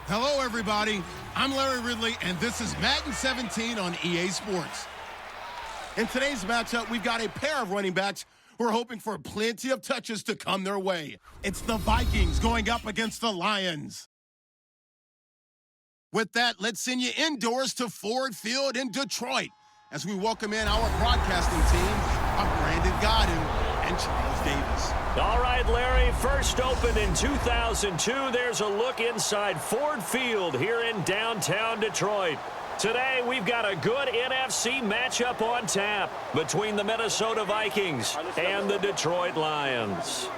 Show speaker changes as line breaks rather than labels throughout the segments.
Hello, everybody. I'm Larry Ridley, and this is Madden 17 on EA Sports. In today's matchup, we've got a pair of running backs who are hoping for plenty of touches to come their way. It's the Vikings going up against the Lions. With that, let's send you indoors to Ford Field in Detroit as we welcome in our broadcasting team of Brandon Godden and Charles Davis.
All right, Larry, first opened in 2002. There's a look inside Ford Field here in downtown Detroit. Today, we've got a good NFC matchup on tap between the Minnesota Vikings and the Detroit Lions.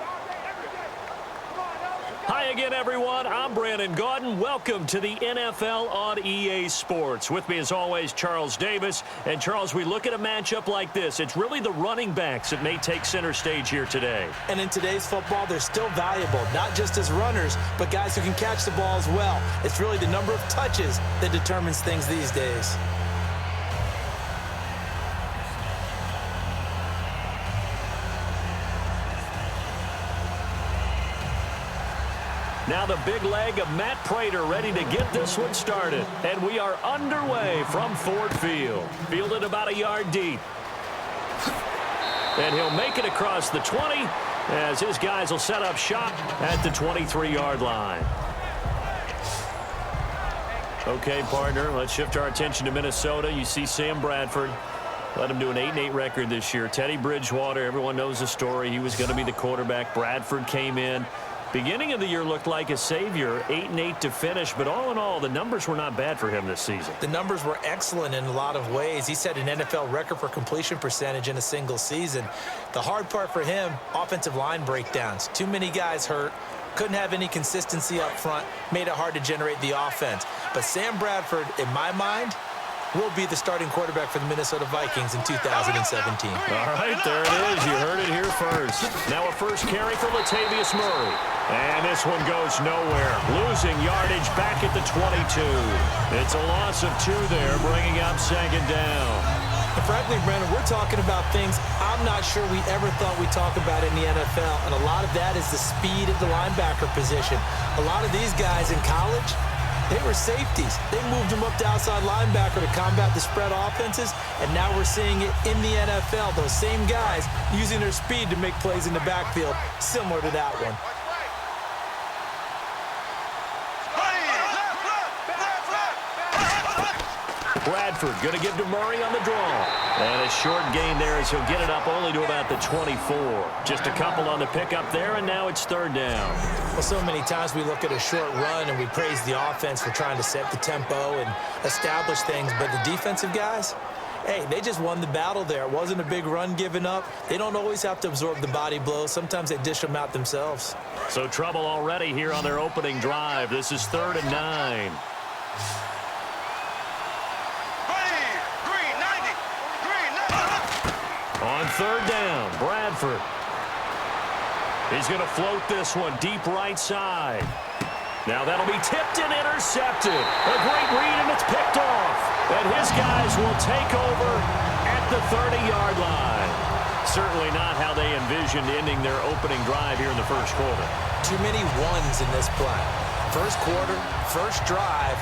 Hi again, everyone. I'm Brandon Gaudin. Welcome to the NFL on EA Sports. With me, as always, Charles Davis. And, Charles, we look at a matchup like this. It's really the running backs that may take center stage here today.
And in today's football, they're still valuable, not just as runners, but guys who can catch the ball as well. It's really the number of touches that determines things these days.
Now the big leg of Matt Prater ready to get this one started. And we are underway from Ford Field. Fielded about a yard deep. And he'll make it across the 20 as his guys will set up shop at the 23-yard line. Okay, partner, let's shift our attention to Minnesota. You see Sam Bradford. Let him do an 8-8 record this year. Teddy Bridgewater, everyone knows the story. He was going to be the quarterback. Bradford came in. Beginning of the year looked like a savior, 8-8 to finish, but all in all, the numbers were not bad for him this season.
The numbers were excellent in a lot of ways. He set an NFL record for completion percentage in a single season. The hard part for him, offensive line breakdowns. Too many guys hurt, couldn't have any consistency up front, made it hard to generate the offense. But Sam Bradford, in my mind, will be the starting quarterback for the Minnesota Vikings in 2017.
All right, there it is. You heard it here first. Now a first carry for Latavius Murray. And this one goes nowhere. Losing yardage back at the 22. It's a loss of 2 there, bringing up second down.
And frankly, Brandon, we're talking about things I'm not sure we ever thought we'd talk about in the NFL. And a lot of that is the speed at the linebacker position. A lot of these guys in college, they were safeties. They moved them up to outside linebacker to combat the spread offenses, and now we're seeing it in the NFL. Those same guys using their speed to make plays in the backfield, similar to that one.
Bradford going to give to Murray on the draw. And a short gain there as he'll get it up only to about the 24. Just a couple on the pickup there, and now it's third down.
Well, so many times we look at a short run and we praise the offense for trying to set the tempo and establish things, but the defensive guys, hey, they just won the battle there. It wasn't a big run given up. They don't always have to absorb the body blows. Sometimes they dish them out themselves.
So trouble already here on their opening drive. This is 3rd and 9. On 3rd down, Bradford. He's going to float this one deep right side. Now that'll be tipped and intercepted. A great read, and it's picked off. And his guys will take over at the 30-yard line. Certainly not how they envisioned ending their opening drive here in the first quarter.
Too many ones in this play. First quarter, first drive,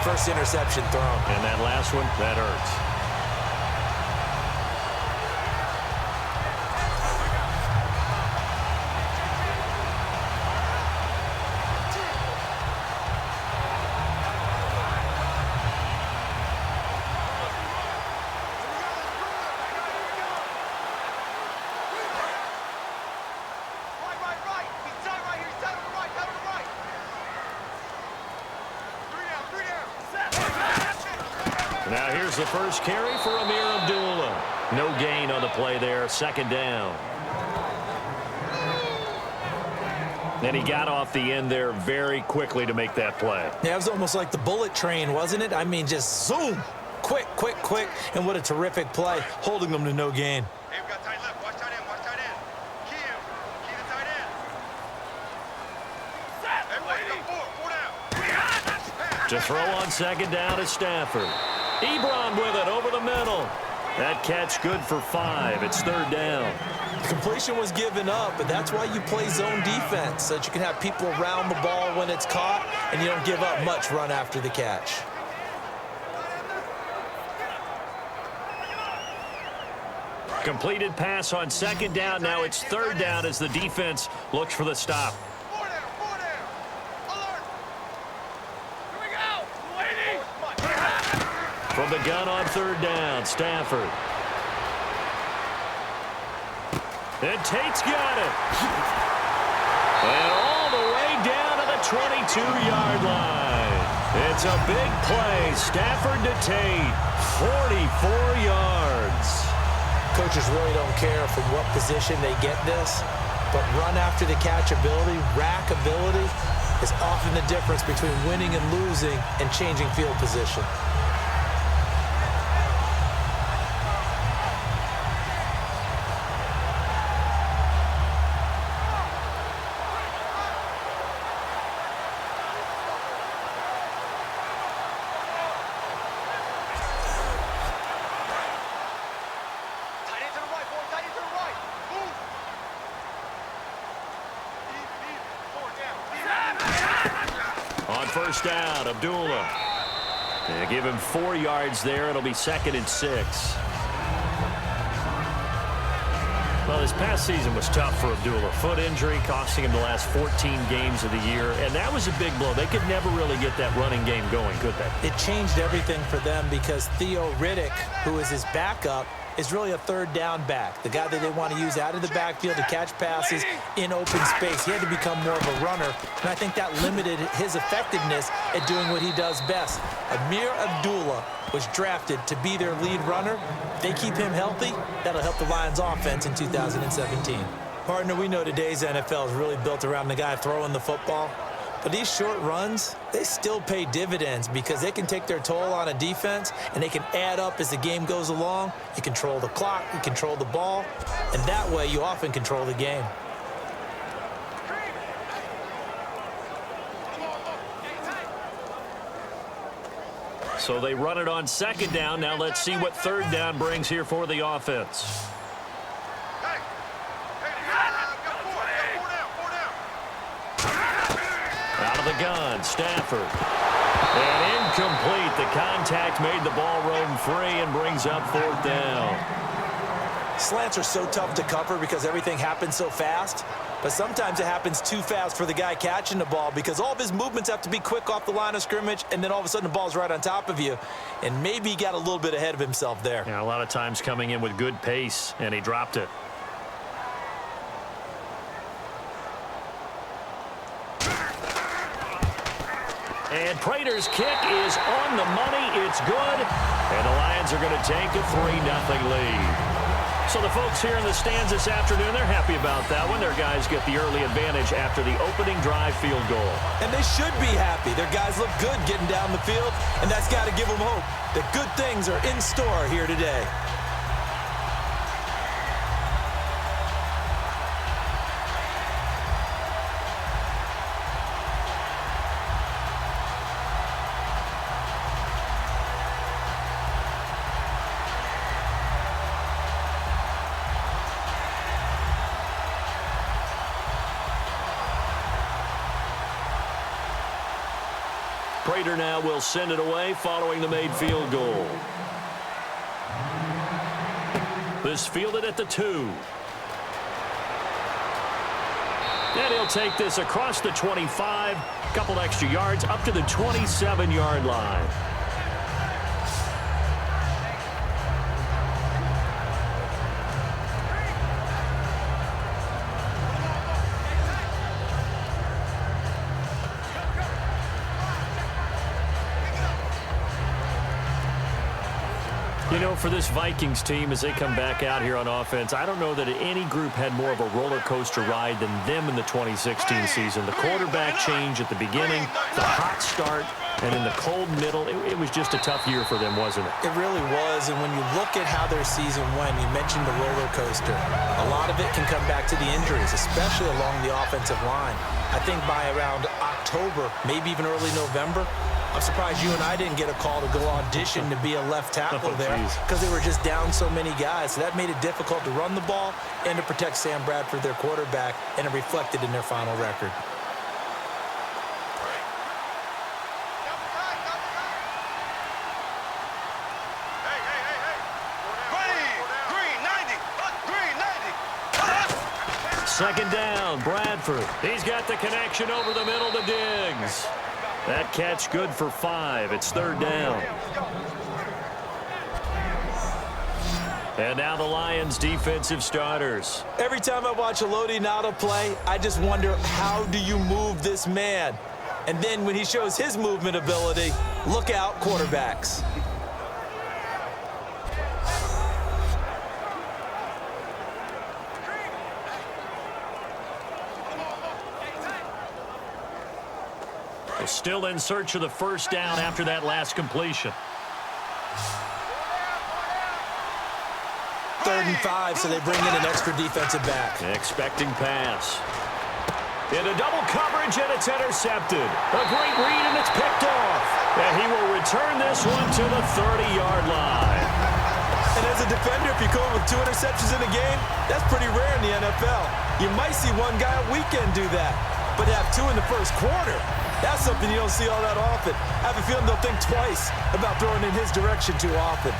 first interception thrown.
And that last one, that hurts. Now here's the first carry for Amir Abdullah. No gain on the play there, 2nd down. And he got off the end there very quickly to make that play.
Yeah, it was almost like the bullet train, wasn't it? I mean, just zoom. Quick, quick, quick. And what a terrific play, holding them to no gain.
Hey, we got tight left. Watch tight end. Watch tight end. Key him. Key the tight end. Hey, watch the 4 down.
To throw on 2nd down is Stafford. Ebron with it over the middle. That catch good for 5. It's 3rd down.
The completion was given up, but that's why you play zone defense, so that you can have people around the ball when it's caught and you don't give up much run after the catch.
Completed pass on second down. Now it's third down as the defense looks for the stop.
Four down, alert. Here we go. Waiting.
From the gun on third down, Stafford. And Tate's got it. And all the way down to the 22-yard line. It's a big play. Stafford to Tate, 44 yards.
Coaches really don't care from what position they get this, but run after the catch ability, rack ability, is often the difference between winning and losing and changing field position.
First down, Abdullah. They give him 4 yards there. It'll be 2nd and 6. Well, this past season was tough for Abdullah. Foot injury costing him the last 14 games of the year, and that was a big blow. They could never really get that running game going, could they?
It changed everything for them because Theo Riddick, who is his backup, is really a third down back, the guy that they want to use out of the backfield to catch passes in open space. He had to become more of a runner, and I think that limited his effectiveness at doing what he does best. Amir Abdullah was drafted to be their lead runner. If they keep him healthy, that'll help the Lions offense in 2017. Partner, we know today's NFL is really built around the guy throwing the football. But these short runs, they still pay dividends because they can take their toll on a defense and they can add up as the game goes along. You control the clock, you control the ball, and that way you often control the game.
So they run it on second down. Now let's see what third down brings here for the offense. Out of the gun, Stafford. And incomplete. The contact made the ball roam free and brings up fourth down.
Slants are so tough to cover because everything happens so fast. But sometimes it happens too fast for the guy catching the ball because all of his movements have to be quick off the line of scrimmage, and then all of a sudden the ball's right on top of you. And maybe he got a little bit ahead of himself there.
Yeah, a lot of times coming in with good pace, and he dropped it. And Prater's kick is on the money. It's good. And the Lions are going to take a 3-0 lead. So the folks here in the stands this afternoon, they're happy about that one. Their guys get the early advantage after the opening drive field goal.
And they should be happy. Their guys look good getting down the field, and that's got to give them hope that good things are in store here today.
Prater now will send it away following the made field goal. This fielded at the 2. And he'll take this across the 25, a couple extra yards up to the 27-yard line. You know, for this Vikings team, as they come back out here on offense, I don't know that any group had more of a roller coaster ride than them in the 2016 season. The quarterback change at the beginning, the hot start, and in the cold middle, it was just a tough year for them, wasn't it?
It really was, and when you look at how their season went, you mentioned the roller coaster. A lot of it can come back to the injuries, especially along the offensive line. I think by around October, maybe even early November, I'm surprised you and I didn't get a call to go audition to be a left tackle there because they were just down so many guys. So that made it difficult to run the ball and to protect Sam Bradford, their quarterback, and it reflected in their final record.
second down, Bradford. He's got the connection over the middle to Diggs. That catch good for 5. It's third down. And now the Lions' defensive starters.
Every time I watch a Lodi Nada play, I just wonder, how do you move this man? And then when he shows his movement ability, look out, quarterbacks.
They're still in search of the first down after that last completion.
3rd and 5, so they bring in an extra defensive back.
Expecting pass. Into double coverage, and it's intercepted. A great read, and it's picked off. And he will return this one to the 30-yard line.
And as a defender, if you come up with 2 interceptions in a game, that's pretty rare in the NFL. You might see one guy a weekend do that, but to have 2 in the first quarter, that's something you don't see all that often. I have a feeling they'll think twice about throwing in his direction too often.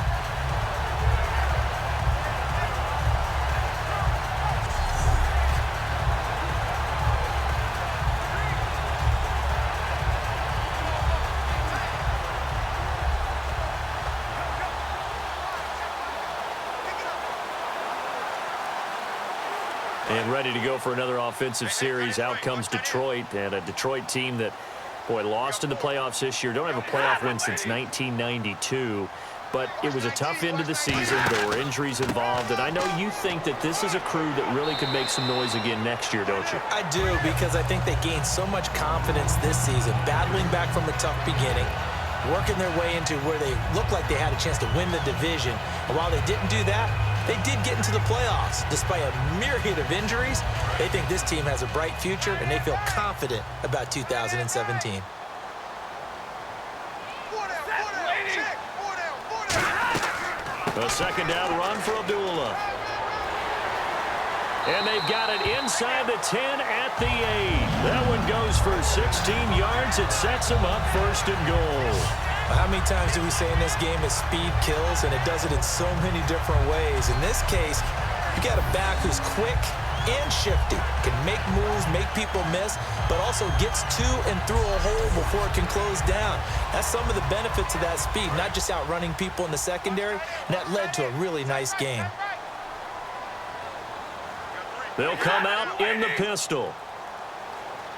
And ready to go for another offensive series. Out comes Detroit, and a Detroit team that, boy, lost in the playoffs this year. Don't have a playoff win since 1992. But it was a tough end of the season. There were injuries involved. And I know you think that this is a crew that really could make some noise again next year, don't you?
I do, because I think they gained so much confidence this season, battling back from a tough beginning, working their way into where they looked like they had a chance to win the division. And while they didn't do that, they did get into the playoffs. Despite a myriad of injuries, they think this team has a bright future, and they feel confident about 2017.
A second down run for Abdullah. And they've got it inside the 10 at the 8. That one goes for 16 yards. It sets them up first and goal.
How many times do we say in this game that speed kills, and it does it in so many different ways? In this case, you got a back who's quick and shifty, can make moves, make people miss, but also gets to and through a hole before it can close down. That's some of the benefits of that speed, not just outrunning people in the secondary, and that led to a really nice game.
They'll come out in the pistol.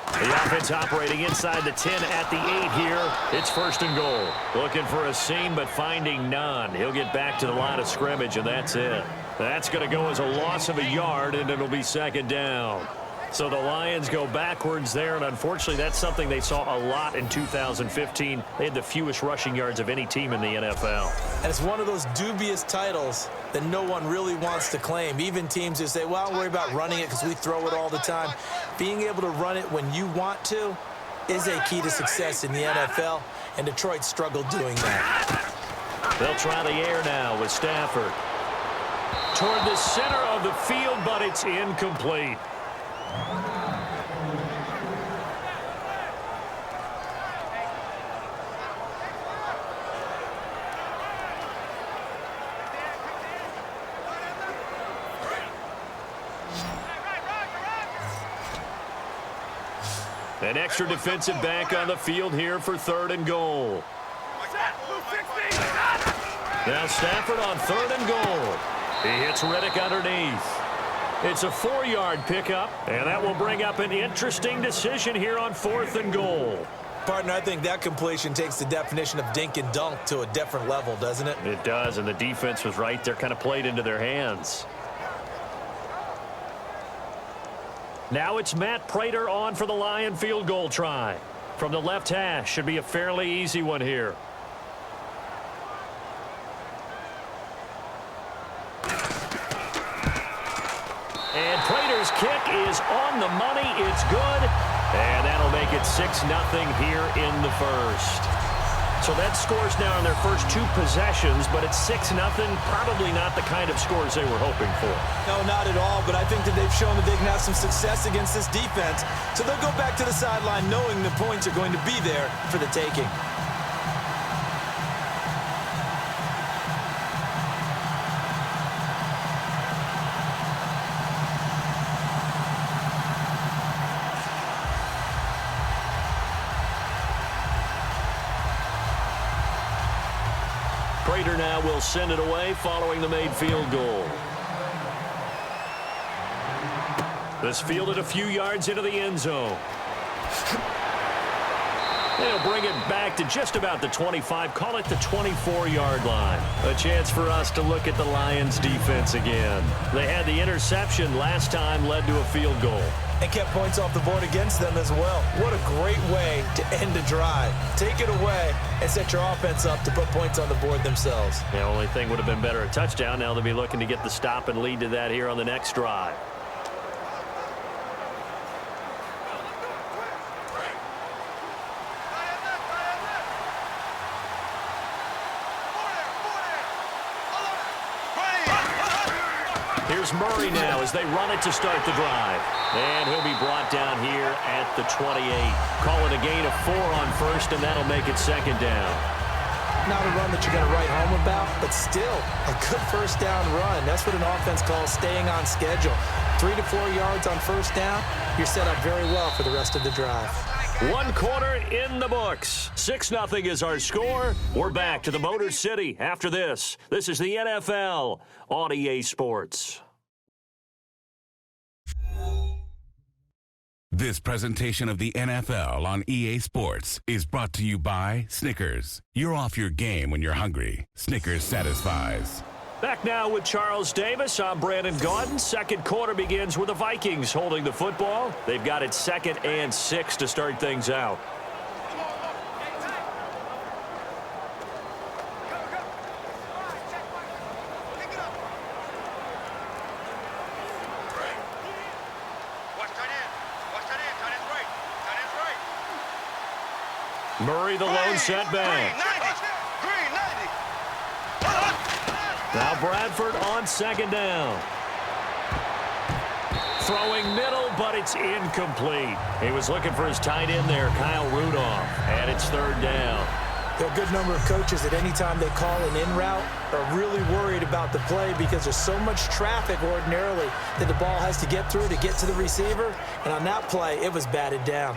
The offense operating inside the 10 at the 8 here. It's first and goal. Looking for a seam, but finding none. He'll get back to the line of scrimmage, and that's it. That's going to go as a loss of a yard, and it'll be second down. So the Lions go backwards there, and unfortunately that's something they saw a lot in 2015. They had the fewest rushing yards of any team in the NFL.
And it's one of those dubious titles that no one really wants to claim. Even teams who say, well, I'll worry about running it because we throw it all the time. Being able to run it when you want to is a key to success in the NFL, and Detroit struggled doing that.
They'll try the air now with Stafford. Toward the center of the field, but it's incomplete. An extra defensive back on the field here for third and goal. Now Stafford on third and goal. He hits Riddick underneath. It's a 4-yard pickup, and that will bring up an interesting decision here on fourth and goal.
Partner, I think that completion takes the definition of dink and dunk to a different level, doesn't it?
It does, and the defense was right there, kind of played into their hands. Now it's Matt Prater on for the Lion field goal try. From the left hash, should be a fairly easy one here. And Prater's kick is on the money. It's good. And that'll make it 6-0 here in the first. So that scores now in their first 2 possessions, but it's 6-0. Probably not the kind of scores they were hoping for.
No, not at all, but I think that they've shown that they can have some success against this defense. So they'll go back to the sideline knowing the points are going to be there for the taking.
Prater now will send it away following the made field goal. This fielded a few yards into the end zone. They'll bring it back to just about the 25, call it the 24-yard line. A chance for us to look at the Lions defense again. They had the interception last time, led to a field goal.
And kept points off the board against them as well. What a great way to end a drive. Take it away and set your offense up to put points on the board themselves.
The only thing would have been better a touchdown. Now they'll be looking to get the stop and lead to that here on the next drive. Here's Murray now as they run it to start the drive. And he'll be brought down here at the 28. Call it a gain of 4 on first, and that'll make it second down.
Not a run that you're going to write home about, but still a good first down run. That's what an offense calls staying on schedule. 3 to 4 yards on first down, you're set up very well for the rest of the drive.
1 quarter in the books. 6-0 is our score. We're back to the Motor City after this. This is the NFL on EA Sports.
This presentation of the NFL on EA Sports is brought to you by Snickers. You're off your game when you're hungry. Snickers satisfies.
Back now with Charles Davis. I'm Brandon Gaudin. Second quarter begins with the Vikings holding the football. They've got it 2nd and 6 to start things out. Murray, the lone setback. Now Bradford on second down. Throwing middle, but it's incomplete. He was looking for his tight end there, Kyle Rudolph, and it's 3rd down.
There are a good number of coaches at any time they call an in route are really worried about the play because there's so much traffic ordinarily that the ball has to get through to get to the receiver. And on that play, it was batted down.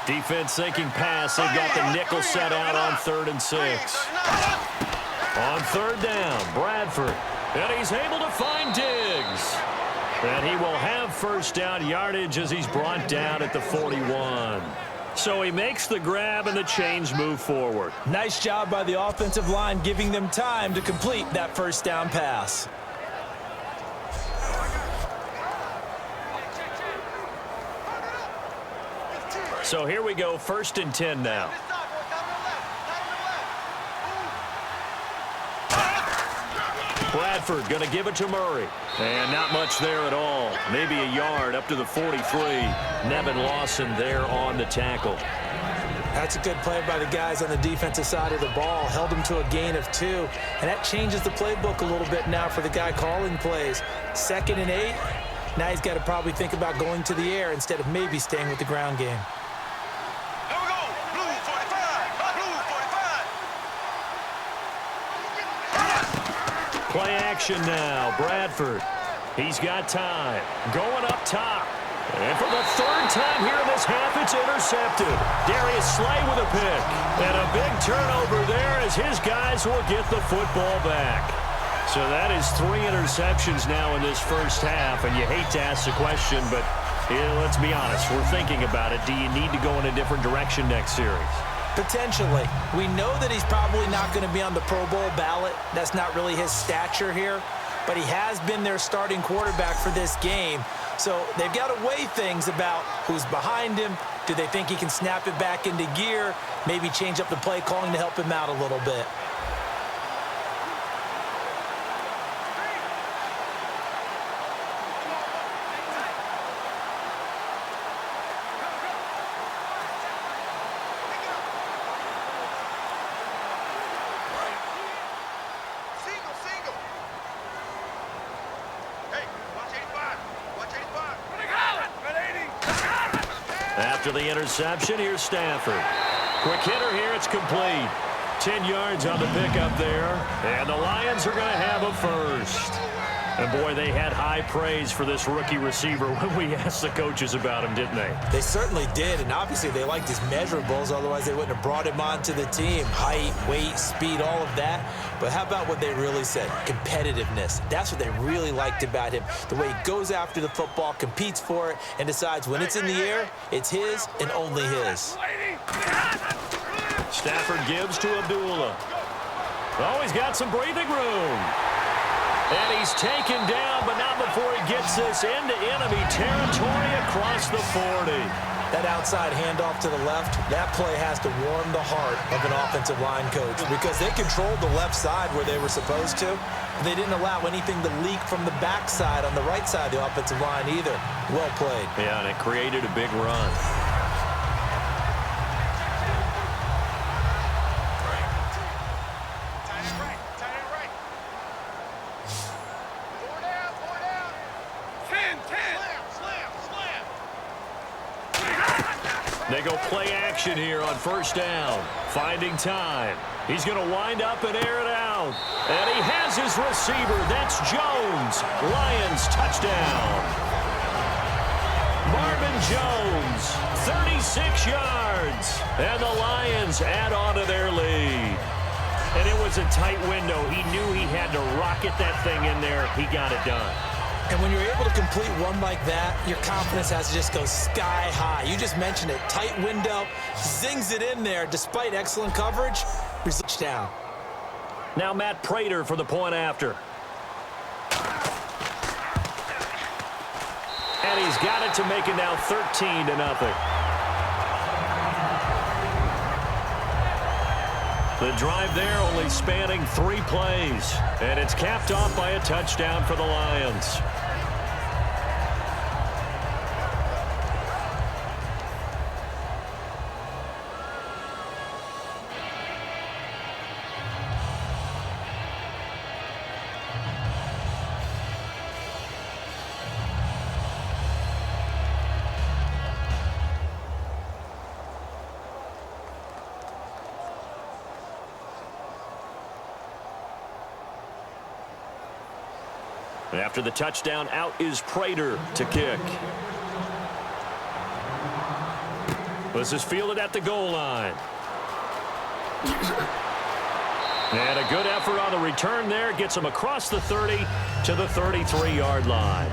Defense thinking pass. They've got the nickel set out on 3rd and 6. On 3rd down, Bradford. And he's able to find Diggs. And he will have first down yardage as he's brought down at the 41. So he makes the grab and the chains move forward.
Nice job by the offensive line giving them time to complete that first down pass.
So here we go, 1st and 10 now. Bradford going to give it to Murray. And not much there at all. Maybe a yard up to the 43. Nevin Lawson there on the tackle.
That's a good play by the guys on the defensive side of the ball. Held them to a gain of 2. And that changes the playbook a little bit now for the guy calling plays. 2nd and 8. Now he's got to probably think about going to the air instead of maybe staying with the ground game.
Play action now. Bradford. He's got time. Going up top. And for the 3rd time here in this half, it's intercepted. Darius Slay with a pick. And a big turnover there as his guys will get the football back. So that is 3 interceptions now in this first half. And you hate to ask the question, but let's be honest. We're thinking about it. Do you need to go in a different direction next series?
Potentially. We know that he's probably not going to be on the Pro Bowl ballot. That's not really his stature here. But he has been their starting quarterback for this game. So they've got to weigh things about who's behind him. Do they think he can snap it back into gear? Maybe change up the play calling to help him out a little bit.
After the interception, here's Stafford. Quick hitter here, it's complete. 10 yards on the pickup there, and the Lions are going to have a first. And, boy, they had high praise for this rookie receiver when we asked the coaches about him, didn't they?
They certainly did, and obviously they liked his measurables. Otherwise, they wouldn't have brought him onto the team. Height, weight, speed, all of that. But how about what they really said? Competitiveness. That's what they really liked about him. The way he goes after the football, competes for it, and decides when it's in the air, it's his and only his.
Stafford gives to Abdullah. Oh, he's got some breathing room. And he's taken down, but not before he gets this into enemy territory across the 40.
That outside handoff to the left, that play has to warm the heart of an offensive line coach because they controlled the left side where they were supposed to. They didn't allow anything to leak from the backside on the right side of the offensive line either. Well played.
Yeah, and it created a big run. They go play action here on first down. Finding time. He's going to wind up and air it out. And he has his receiver. That's Jones. Lions touchdown. Marvin Jones, 36 yards. And the Lions add on to their lead. And it was a tight window. He knew he had to rocket that thing in there. He got it done.
And when you're able to complete one like that, your confidence has to just go sky high. You just mentioned it. Tight window, zings it in there despite excellent coverage. Down.
Now Matt Prater for the point after. And he's got it to make it now 13-0. The drive there only spanning 3 plays. And it's capped off by a touchdown for the Lions. After the touchdown, out is Prater to kick. This is fielded at the goal line. And a good effort on the return there. Gets him across the 30 to the 33-yard line.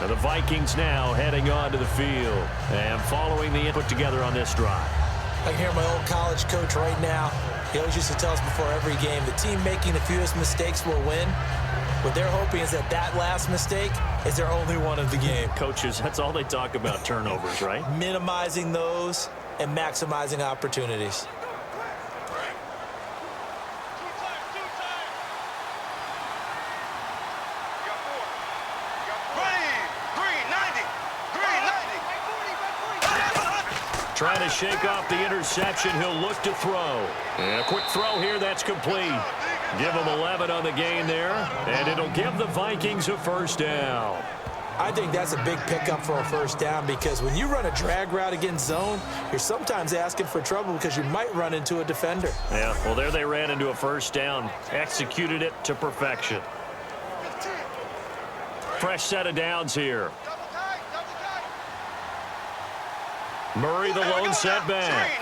And the Vikings now heading onto the field and following the input together on this drive.
I can hear my old college coach right now. He always used to tell us before every game, the team making the fewest mistakes will win. What they're hoping is that that last mistake is their only one of the game.
Coaches, that's all they talk about, turnovers, right?
Minimizing those and maximizing opportunities.
Trying to shake off the interception. He'll look to throw. And a quick throw here. That's complete. Give him 11 on the game there. And it'll give the Vikings a first down.
I think that's a big pickup for a first down because when you run a drag route against zone, you're sometimes asking for trouble because you might run into a defender.
Yeah, well, there they ran into a first down. Executed it to perfection. Fresh set of downs here. Murray, the lone setback.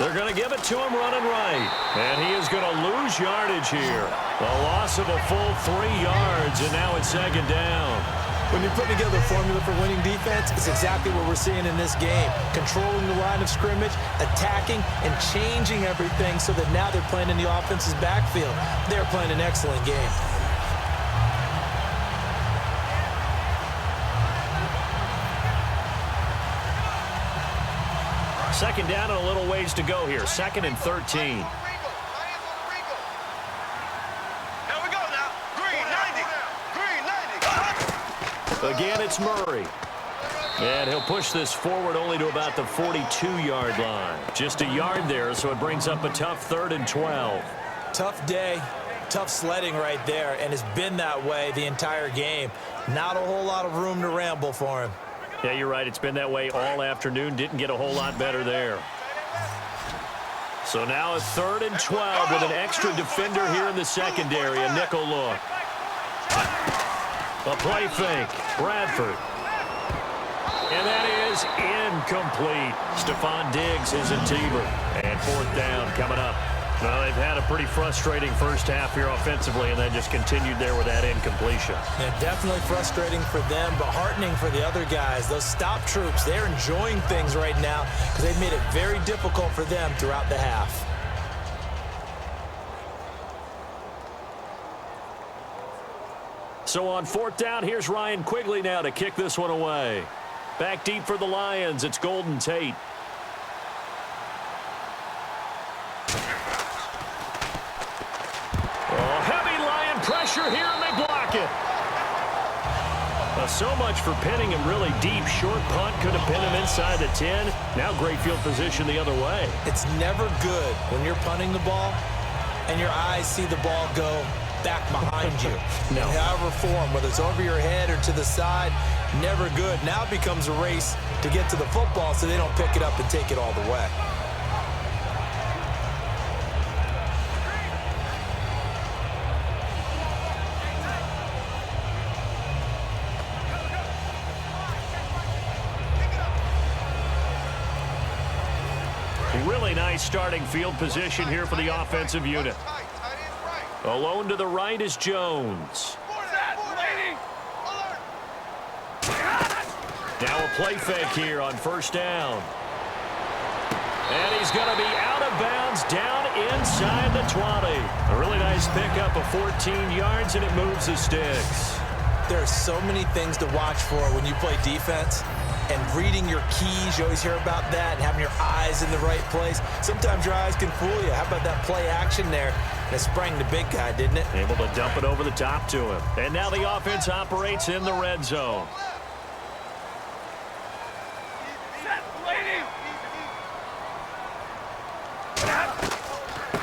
They're going to give it to him running right. And he is going to lose yardage here. A loss of a full 3 yards, and now it's second down.
When you're putting together a formula for winning defense, it's exactly what we're seeing in this game. Controlling the line of scrimmage, attacking, and changing everything so that now they're playing in the offense's backfield. They're playing an excellent game.
Second down and a little ways to go here. 2nd and 13.
Here we go now. Green 90. Green 90.
Again, it's Murray. And he'll push this forward only to about the 42-yard line. Just a yard there, so it brings up a tough 3rd and 12.
Tough day, tough sledding right there, and it's been that way the entire game. Not a whole lot of room to ramble for him.
Yeah, you're right. It's been that way all afternoon. Didn't get a whole lot better there. So now it's 3rd and 12 with an extra defender here in the secondary, a nickel look. A play fake, Bradford. And that is incomplete. Stephon Diggs isn't Teeber. And 4th down coming up. Well, they've had a pretty frustrating first half here offensively, and then just continued there with that incompletion.
Yeah, definitely frustrating for them, but heartening for the other guys. Those stop troops, they're enjoying things right now because they've made it very difficult for them throughout the half.
So on 4th down, here's Ryan Quigley now to kick this one away. Back deep for the Lions, it's Golden Tate. Oh, heavy Lion pressure here, and they block it. So much for pinning him really deep. Short punt could have pinned him inside the 10. Now great field position the other way.
It's never good when you're punting the ball and your eyes see the ball go back behind you.
No.
In however form, whether it's over your head or to the side, never good. Now it becomes a race to get to the football so they don't pick it up and take it all the way.
Really nice starting field position here for the offensive unit. Alone to the right is Jones. Now a play fake here on 1st down. And he's going to be out of bounds down inside the 20. A really nice pickup of 14 yards, and it moves the sticks.
There are so many things to watch for when you play defense. And reading your keys, you always hear about that, and having your eyes in the right place. Sometimes your eyes can fool you. How about that play action there? It sprang the big guy, didn't it?
Able to dump it over the top to him. And now the offense operates in the red zone.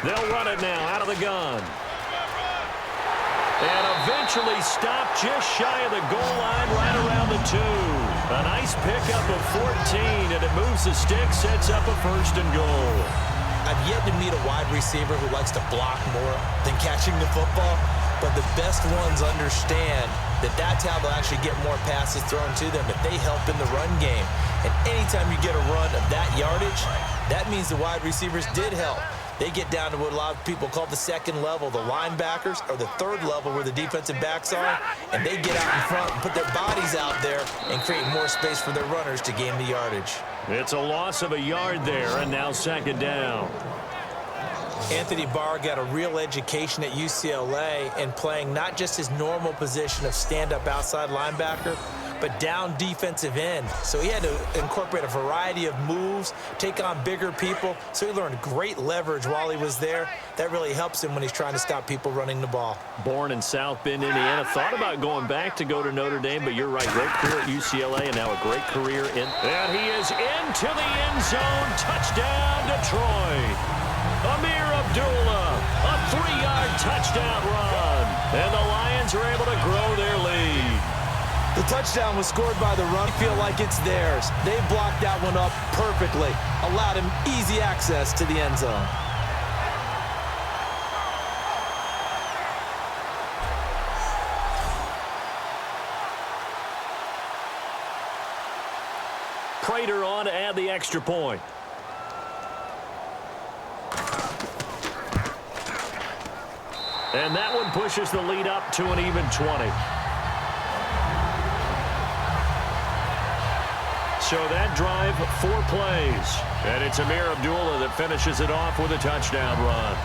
They'll run it now out of the gun. And eventually stopped just shy of the goal line right around the 2. A nice pickup of 14, and it moves the stick, sets up a 1st and goal.
I've yet to meet a wide receiver who likes to block more than catching the football, but the best ones understand that that's how they'll actually get more passes thrown to them if they help in the run game. And anytime you get a run of that yardage, that means the wide receivers did help. They get down to what a lot of people call the 2nd level, the linebackers, or the 3rd level where the defensive backs are, and they get out in front and put their bodies out there and create more space for their runners to gain the yardage.
It's a loss of a yard there, and now 2nd down.
Anthony Barr got a real education at UCLA in playing not just his normal position of stand-up outside linebacker, but down defensive end. So he had to incorporate a variety of moves, take on bigger people. So he learned great leverage while he was there. That really helps him when he's trying to stop people running the ball.
Born in South Bend, Indiana. Thought about going back to go to Notre Dame, but you're right. Great career at UCLA and now a great career in. And he is into the end zone. Touchdown, Detroit. Amir Abdullah, a 3-yard touchdown run. And the Lions are able to grow their lead.
The touchdown was scored by the run. Feel like it's theirs. They blocked that one up perfectly. Allowed him easy access to the end zone.
Prater on to add the extra point. And that one pushes the lead up to an even 20. So that drive, 4 plays. And it's Amir Abdullah that finishes it off with a touchdown run.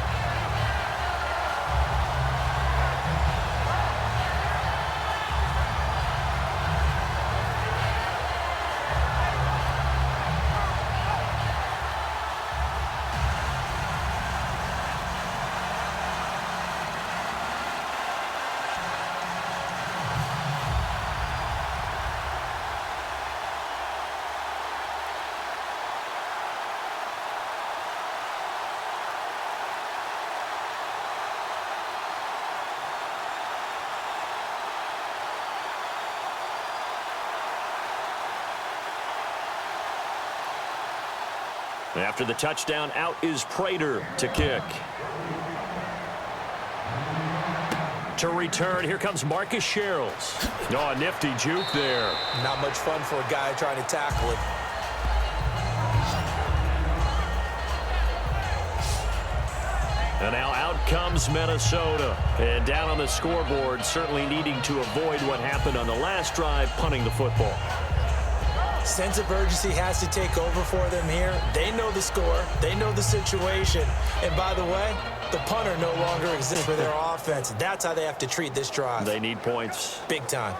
After the touchdown, out is Prater to kick. To return, here comes Marcus Sherrills. Oh, a nifty juke there.
Not much fun for a guy trying to tackle it.
And now out comes Minnesota. And down on the scoreboard, certainly needing to avoid what happened on the last drive, punting the football.
Sense of urgency has to take over for them here. They know the score. They know the situation. And by the way, the punter no longer exists for their offense. That's how they have to treat this drive.
They need points.
Big time.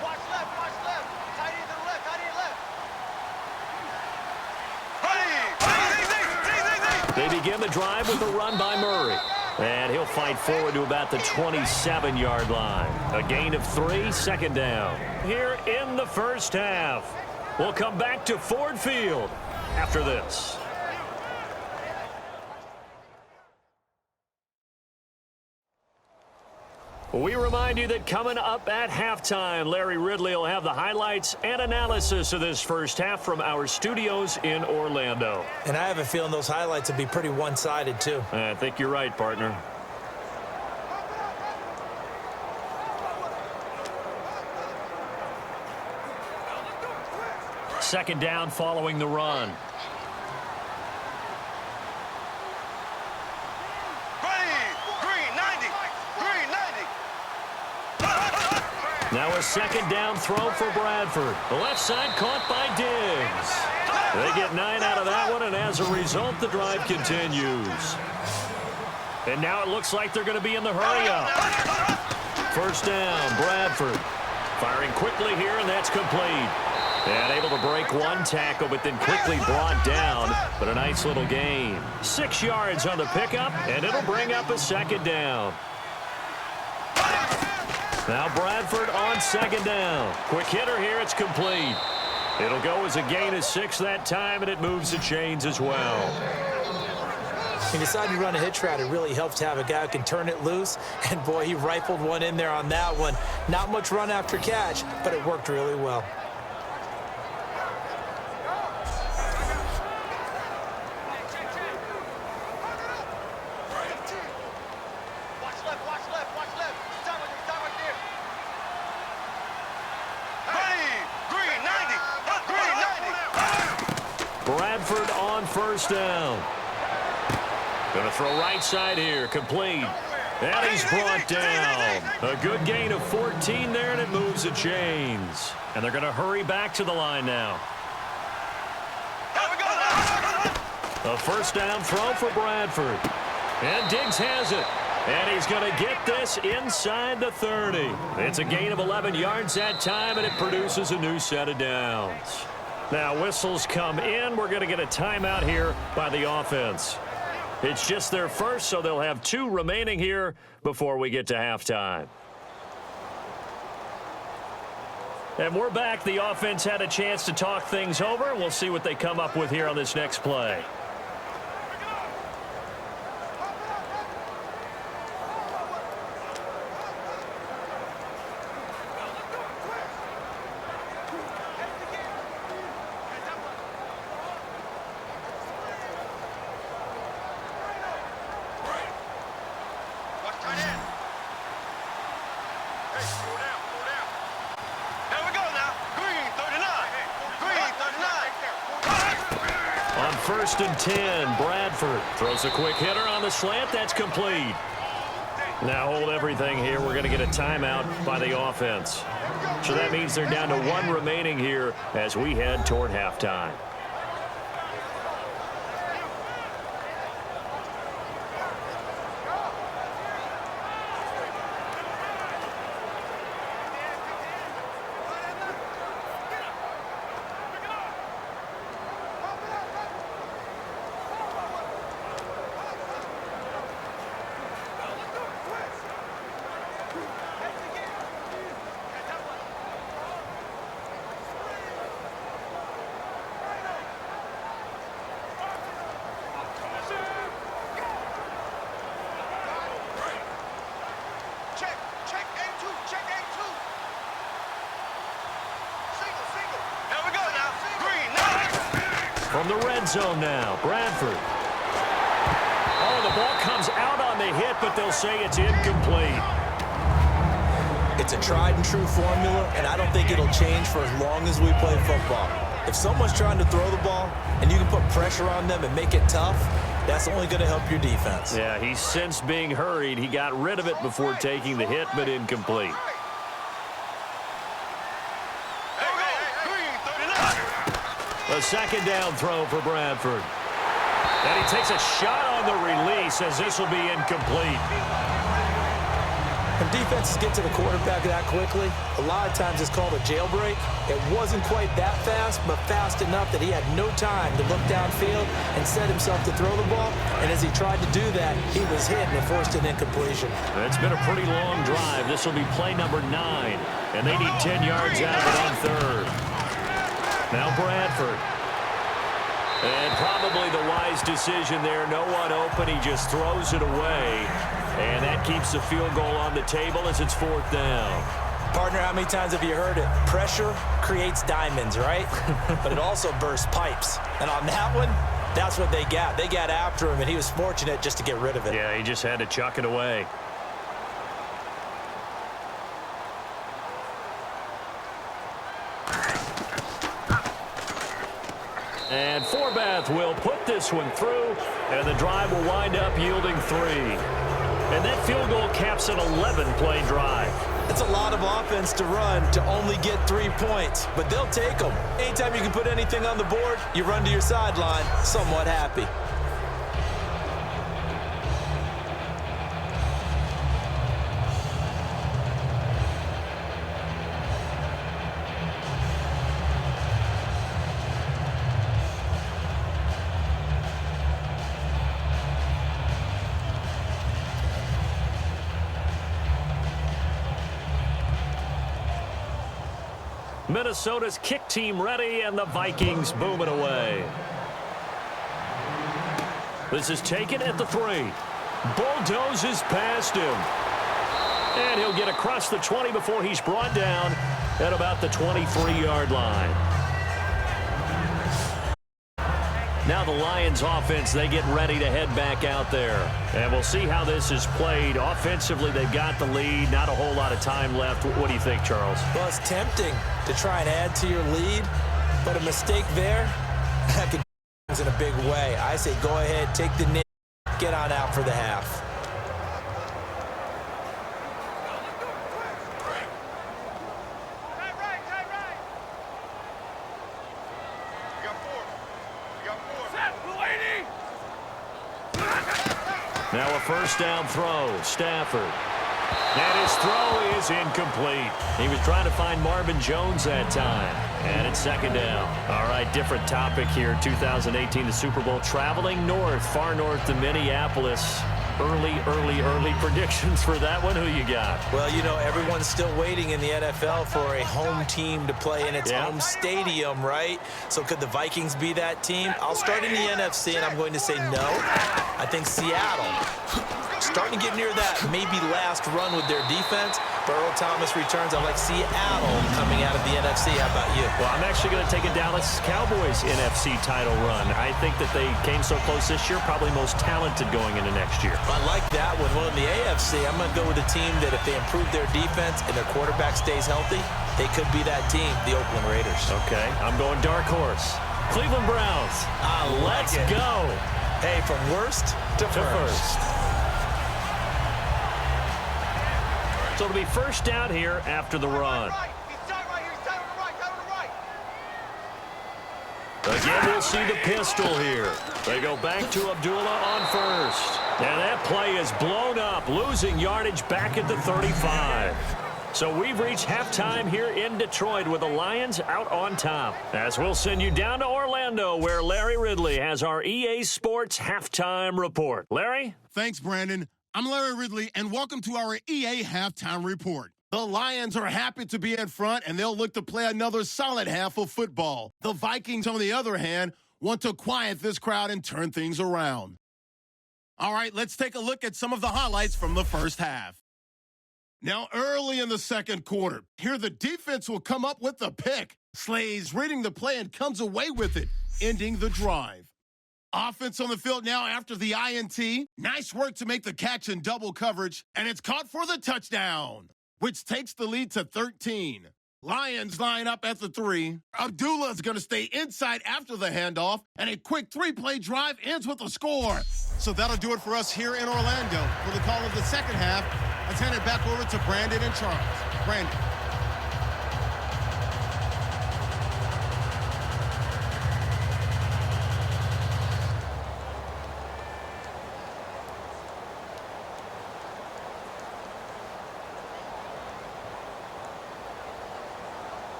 Watch left, tight end to the left, tight end left.
They begin the drive with a run by Murray. And he'll fight forward to about the 27-yard line. A gain of 3, second down. Here in the first half. We'll come back to Ford Field after this. We remind you that coming up at halftime, Larry Ridley will have the highlights and analysis of this first half from our studios in Orlando.
And I have a feeling those highlights will be pretty one-sided, too.
I think you're right, partner. Second down following the run. Now a second down throw for Bradford. The left side caught by Diggs. They get 9 out of that one, and as a result, the drive continues. And now it looks like they're going to be in the hurry-up. First down, Bradford. Firing quickly here, and that's complete. And able to break one tackle, but then quickly brought down. But a nice little gain. 6 yards on the pickup, and it'll bring up a second down. Now Bradford on second down. Quick hitter here, it's complete. It'll go as a gain of 6 that time, and it moves the chains as well.
He decided to run a hitch route. It really helps to have a guy who can turn it loose. And, boy, he rifled one in there on that one. Not much run after catch, but it worked really well.
Bradford on first down. Going to throw right side here, complete. And he's brought down. A good gain of 14 there, and it moves the chains. And they're going to hurry back to the line now. A first down throw for Bradford. And Diggs has it. And he's going to get this inside the 30. It's a gain of 11 yards that time, and it produces a new set of downs. Now whistles come in. We're going to get a timeout here by the offense. It's just their first, so they'll have 2 remaining here before we get to halftime. And we're back. The offense had a chance to talk things over. We'll see what they come up with here on this next play. First and 10, Bradford throws a quick hitter on the slant. That's complete. Now hold everything here. We're going to get a timeout by the offense. So that means they're down to 1 remaining here as we head toward halftime. From the red zone now, Bradford. Oh, the ball comes out on the hit, but they'll say it's incomplete.
It's a tried-and-true formula, and I don't think it'll change for as long as we play football. If someone's trying to throw the ball and you can put pressure on them and make it tough, that's only going to help your defense.
Yeah, he's since being hurried. He got rid of it before taking the hit, but incomplete. A second down throw for Bradford. And he takes a shot on the release as this will be incomplete.
When defenses get to the quarterback that quickly, a lot of times it's called a jailbreak. It wasn't quite that fast, but fast enough that he had no time to look downfield and set himself to throw the ball. And as he tried to do that, he was hit and forced an incompletion.
It's been a pretty long drive. This will be play number 9, and they need 10 yards out of it on third. Now Bradford. And probably the wise decision there. No one open. He just throws it away. And that keeps the field goal on the table as it's 4th down.
Partner, how many times have you heard it? Pressure creates diamonds, right? But it also bursts pipes. And on that one, that's what they got. They got after him, and he was fortunate just to get rid of it.
Yeah, he just had to chuck it away. And Forbath will put this one through, and the drive will wind up yielding 3. And that field goal caps an 11-play drive.
It's a lot of offense to run to only get 3 points, but they'll take them. Anytime you can put anything on the board, you run to your sideline somewhat happy.
Minnesota's kick team ready, and the Vikings booming away. This is taken at the 3. Bulldozes past him. And he'll get across the 20 before he's brought down at about the 23-yard line. Now the Lions offense, they get ready to head back out there. And we'll see how this is played. Offensively, they've got the lead. Not a whole lot of time left. What do you think, Charles?
Well, it's tempting to try and add to your lead, but a mistake there, that could in a big way. I say go ahead, take the knee, get on out for the half.
Now a first down throw, Stafford. And his throw is incomplete. He was trying to find Marvin Jones that time. And it's second down. All right, different topic here. 2018, the Super Bowl, traveling north, far north to Minneapolis. Early predictions for that one. Who you got?
Well, you know, everyone's still waiting in the NFL for a home team to play in its home stadium, right? So could the Vikings be that team? I'll start in the NFC, and I'm going to say no. I think Seattle, starting to get near that maybe last run with their defense. But Earl Thomas returns. I like Seattle coming out of the NFC. How about you?
Well, I'm actually going to take a Dallas Cowboys NFC title run. I think that they came so close this year, probably most talented going into next year.
I like that one. Well, in the AFC, I'm going to go with a team that if they improve their defense and their quarterback stays healthy, they could be that team, the Oakland Raiders.
Okay, I'm going dark horse. Cleveland Browns. Let's go.
Hey, from worst to first.
So it'll be first down here after the run. Again, we'll see the pistol here. They go back to Abdullah on first. And that play is blown up, losing yardage back at the 35. So we've reached halftime here in Detroit with the Lions out on top. As we'll send you down to Orlando, where Larry Ridley has our EA Sports halftime report. Larry?
Thanks, Brandon. I'm Larry Ridley, and welcome to our EA Halftime Report. The Lions are happy to be in front, and they'll look to play another solid half of football. The Vikings, on the other hand, want to quiet this crowd and turn things around. All right, let's take a look at some of the highlights from the first half. Now, early in the second quarter, here the defense will come up with the pick. Slays reading the play and comes away with it. ending the drive. Offense on the field now after the INT. Nice work to make the catch in double coverage, and it's caught for the touchdown, which takes the lead to 13. Lions line up at the 3. Abdullah is going to stay inside after the handoff, and a quick 3-play drive ends with a score. So that'll do it for us here in Orlando. For the call of the second half, let's hand it back over to Brandon and Charles. Brandon.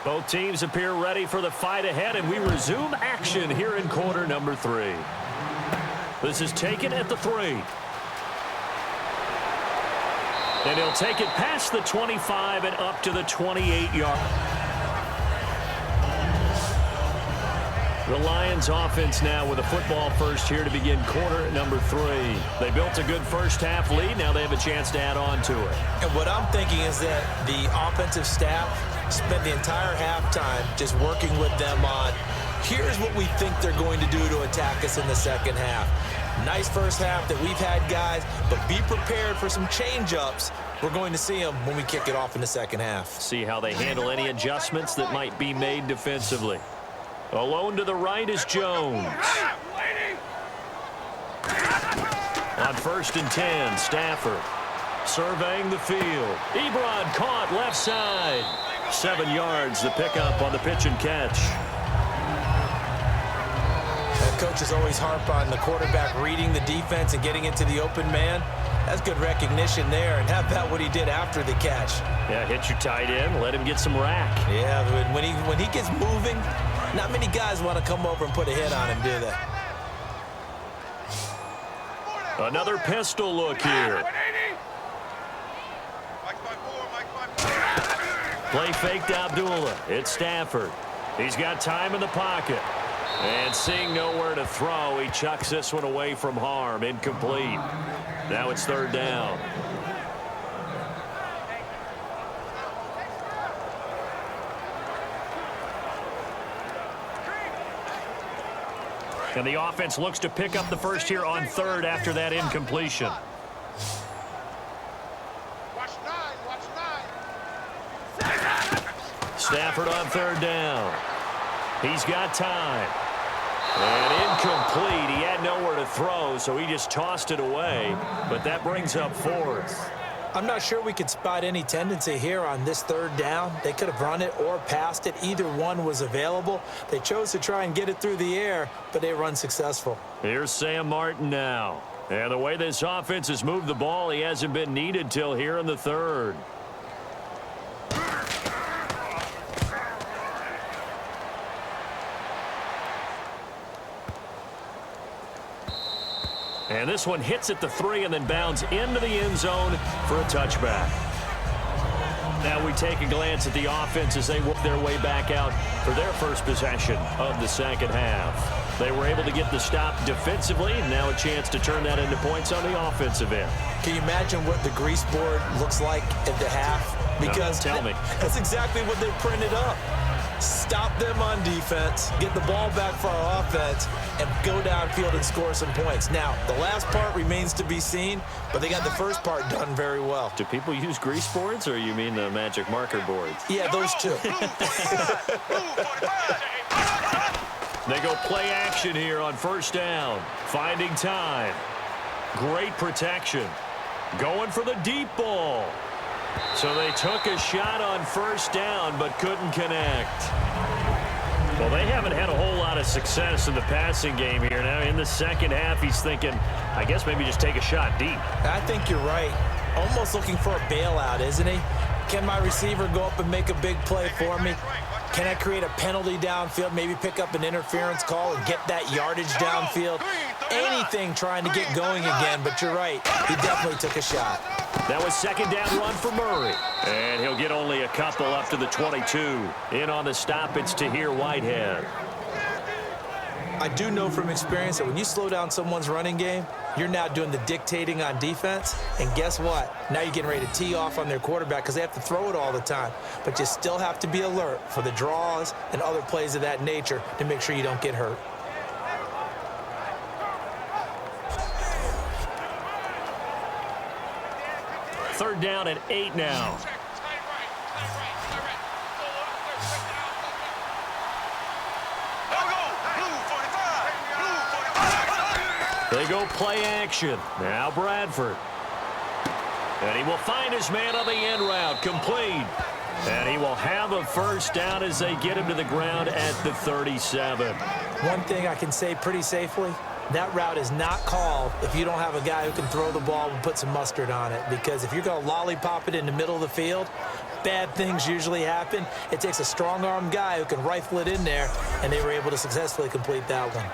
Both teams appear ready for the fight ahead, and we resume action here in quarter number 3. This is taken at the 3. And he'll take it past the 25 and up to the 28-yard. The Lions offense now with a football first here to begin quarter number 3. They built a good first half lead. Now they have a chance to add on to it.
And what I'm thinking is that the offensive staff spent the entire halftime just working with them on, here's what we think they're going to do to attack us in the second half. Nice first half that we've had, guys, but be prepared for some change-ups. We're going to see them when we kick it off in the second half.
See how they handle any adjustments that might be made defensively. Alone to the right is Jones. On 1st and 10, Stafford surveying the field. Ebron caught left side. 7 yards, the pickup on the pitch and catch.
That coaches always harp on the quarterback reading the defense and getting into the open man. That's good recognition there, and how about what he did after the catch?
Yeah, hit your tight end, let him get some rack.
Yeah, when he gets moving, not many guys want to come over and put a hit on him, do they?
Another pistol look here. Play faked Abdullah. It's Stafford. He's got time in the pocket. And seeing nowhere to throw, he chucks this one away from harm. Incomplete. Now it's 3rd down. And the offense looks to pick up the first here on 3rd after that incompletion. Stafford on 3rd down. He's got time. And incomplete. He had nowhere to throw, so he just tossed it away. But that brings up 4th.
I'm not sure we could spot any tendency here on this 3rd down. They could have run it or passed it. Either one was available. They chose to try and get it through the air, but they were unsuccessful.
Here's Sam Martin now. And the way this offense has moved the ball, he hasn't been needed till here in the 3rd. And this one hits at the 3 and then bounds into the end zone for a touchback. Now we take a glance at the offense as they work their way back out for their first possession of the second half. They were able to get the stop defensively, and now a chance to turn that into points on the offensive end.
Can you imagine what the grease board looks like at the half? Because
tell me.
That's exactly what they printed up. Stop them on defense, get the ball back for our offense, and go downfield and score some points. Now, the last part remains to be seen, but they got the first part done very well.
Do people use grease boards, or you mean the magic marker boards?
Yeah, those two.
They go play action here on 1st down. Finding time. Great protection. Going for the deep ball. So they took a shot on 1st down but couldn't connect. Well, they haven't had a whole lot of success in the passing game here. Now in the second half, he's thinking, I guess maybe just take a shot deep.
I think you're right. Almost looking for a bailout, isn't he? Can my receiver go up and make a big play for me? Can I create a penalty downfield, maybe pick up an interference call and get that yardage downfield? Anything trying to get going again, but you're right. He definitely took a shot.
That was second down run for Murray. And he'll get only a couple up to the 22. In on the stop, it's Tahir Whitehead.
I do know from experience that when you slow down someone's running game, you're now doing the dictating on defense. And guess what? Now you're getting ready to tee off on their quarterback because they have to throw it all the time. But you still have to be alert for the draws and other plays of that nature to make sure you don't get hurt.
Third down and 8 now. They go play action. Now Bradford. And he will find his man on the end route. Complete. And he will have a first down as they get him to the ground at the 37.
One thing I can say pretty safely, that route is not called if you don't have a guy who can throw the ball and put some mustard on it. Because if you're going to lollipop it in the middle of the field, bad things usually happen. It takes a strong-armed guy who can rifle it in there, and they were able to successfully complete that one.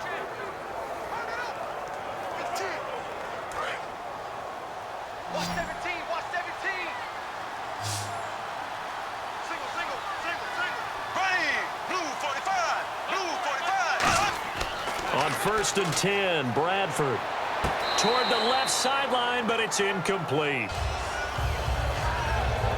On 1st and 10, Bradford toward the left sideline, but it's incomplete.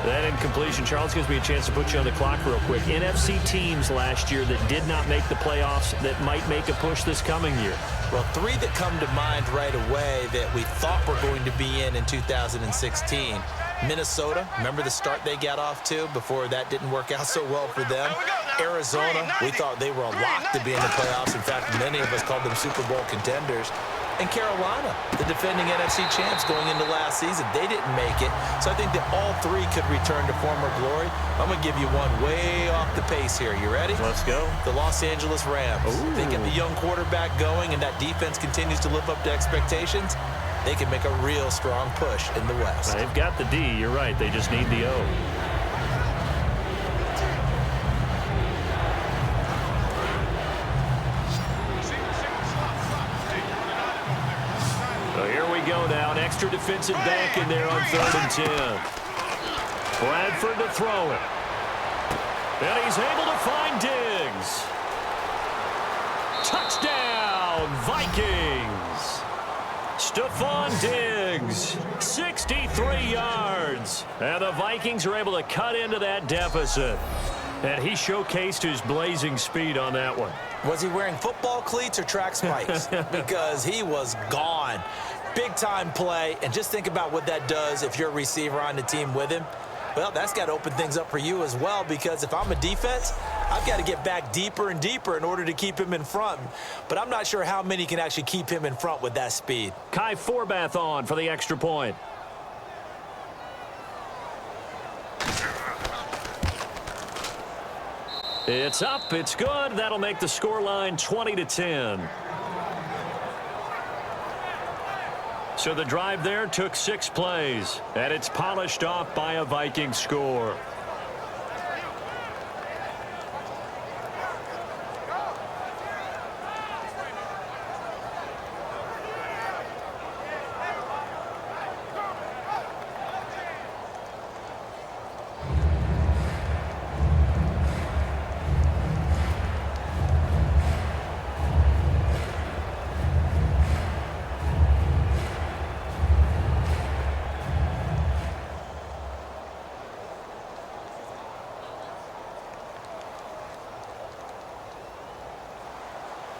That incompletion, Charles, gives me a chance to put you on the clock real quick. NFC teams last year that did not make the playoffs that might make a push this coming year.
Well, 3 that come to mind right away that we thought were going to be in 2016. Minnesota, remember the start they got off to before that didn't work out so well for them. Arizona, we thought they were a lock to be in the playoffs. In fact, many of us called them Super Bowl contenders. And Carolina, the defending NFC champs going into last season, they didn't make it. So I think that all 3 could return to former glory. I'm going to give you one way off the pace here. You ready?
Let's go.
The Los Angeles Rams.
Ooh.
They get the young quarterback going, and that defense continues to live up to expectations. They can make a real strong push in the West.
They've got the D. You're right. They just need the O. Go now, an extra defensive back in there on 3rd and 10. Bradford to throw it. And he's able to find Diggs. Touchdown, Vikings. Stephon Diggs, 63 yards. And the Vikings are able to cut into that deficit. And he showcased his blazing speed on that one.
Was he wearing football cleats or track spikes? Because he was gone. Big-time play, and just think about what that does if you're a receiver on the team with him. Well, that's got to open things up for you as well, because if I'm a defense, I've got to get back deeper and deeper in order to keep him in front. But I'm not sure how many can actually keep him in front with that speed.
Kai Forbath on for the extra point. It's up, it's good. That'll make the scoreline 20-10. So the drive there took 6 plays, and it's polished off by a Viking score.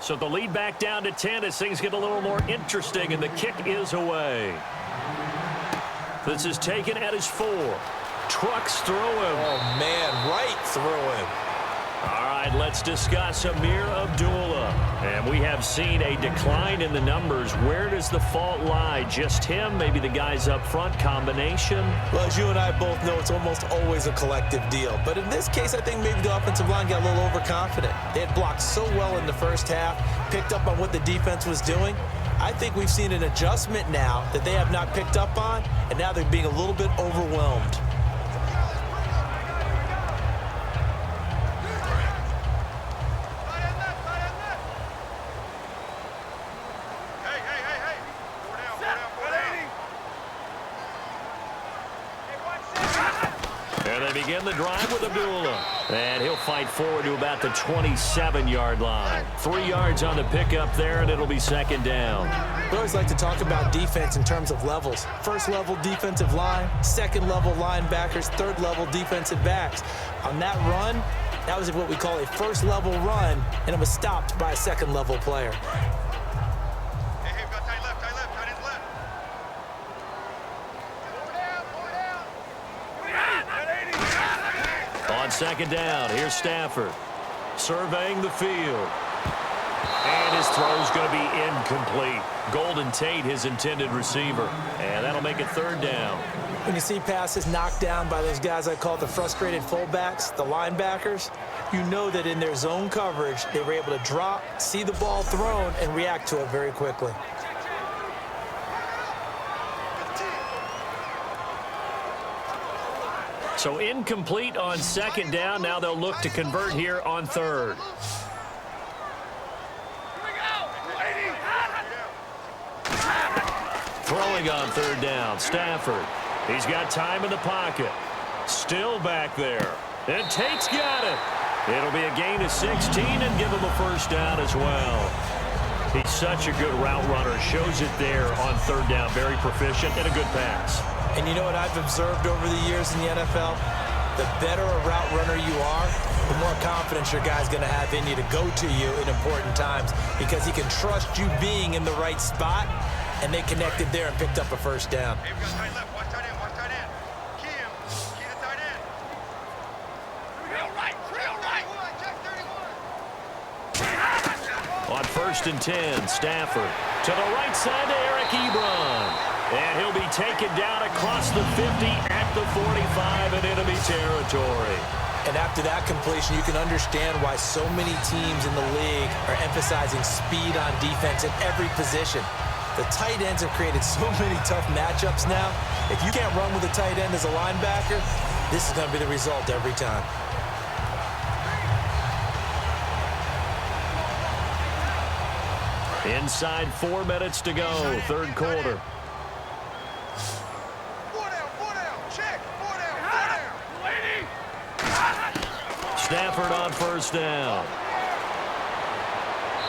So the lead back down to 10 as things get a little more interesting, and the kick is away. This is taken at his 4. Trucks through him.
Oh, man, right through him.
All right, let's discuss Amir Abdullah. And we have seen a decline in the numbers. Where does the fault lie? Just him? Maybe the guys up front? Combination?
Well, as you and I both know, it's almost always a collective deal. But in this case, I think maybe the offensive line got a little overconfident. They had blocked so well in the first half, picked up on what the defense was doing. I think we've seen an adjustment now that they have not picked up on, and now they're being a little bit overwhelmed.
And they begin the drive with Abdullah. And he'll fight forward to about the 27-yard line. 3 yards on the pickup there, and it'll be second down.
We always like to talk about defense in terms of levels. First level defensive line, second level linebackers, third level defensive backs. On that run, that was what we call a first level run, and it was stopped by a second level player.
Hey, we've got tight left, tight ends left.
On second down, here's Stafford surveying the field. And his throw's going to be incomplete. Golden Tate, his intended receiver. And that'll make it third down.
When you see passes knocked down by those guys I call the frustrated fullbacks, the linebackers, you know that in their zone coverage, they were able to drop, see the ball thrown, and react to it very quickly.
So incomplete on second down. Now they'll look to convert here on third. Throwing on third down, Stafford. He's got time in the pocket. Still back there. And Tate's got it. It'll be a gain of 16 and give him a first down as well. He's such a good route runner. Shows it there on third down. Very proficient and a good pass.
And you know what I've observed over the years in the NFL? The better a route runner you are, the more confidence your guy's going to have in you to go to you in important times because he can trust you being in the right spot, and they connected there and picked up a first down.
Hey, we've got tight left, watch tight end, watch tight end. Key him, key the tight end. Real right, check 31.
On first and 10, Stafford to the right side to Eric Ebron. And he'll be taken down across the 50 at the 45 in enemy territory.
And after that completion, you can understand why so many teams in the league are emphasizing speed on defense at every position. The tight ends have created so many tough matchups now. If you can't run with a tight end as a linebacker, this is going to be the result every time.
Inside 4 minutes to go, third quarter. Stafford on first down.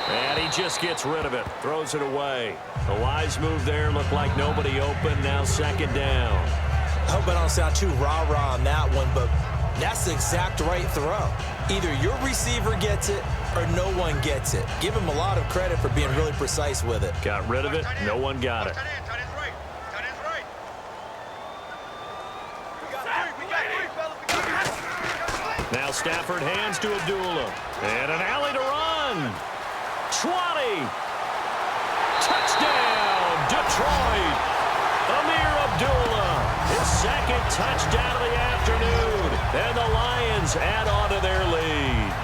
And he just gets rid of it. Throws it away. The wise move there. Looked like nobody open. Now second down.
I hope I don't sound too rah-rah on that one, but that's the exact right throw. Either your receiver gets it or no one gets it. Give him a lot of credit for being really precise with it.
Got rid of it. No one got it.
Tight end's right. Tight end's right.
Now Stafford hands to Abdullah. And an alley to run. 20. Touchdown, Detroit. Amir Abdullah, his second touchdown of the afternoon. And the Lions add on to their lead.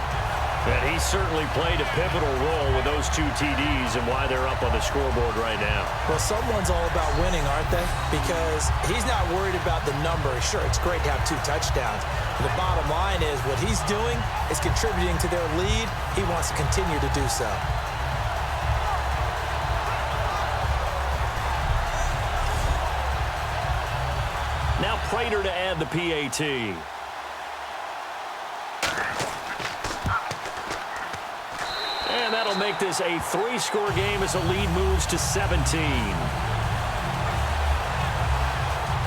And he certainly played a pivotal role with those 2 TDs and why they're up on the scoreboard right now.
Well, someone's all about winning, aren't they? Because he's not worried about the number. Sure, it's great to have 2 touchdowns. But the bottom line is what he's doing is contributing to their lead. He wants to continue to do so.
Now Prater to add the PAT. And that'll make this a 3-score game as the lead moves to 17.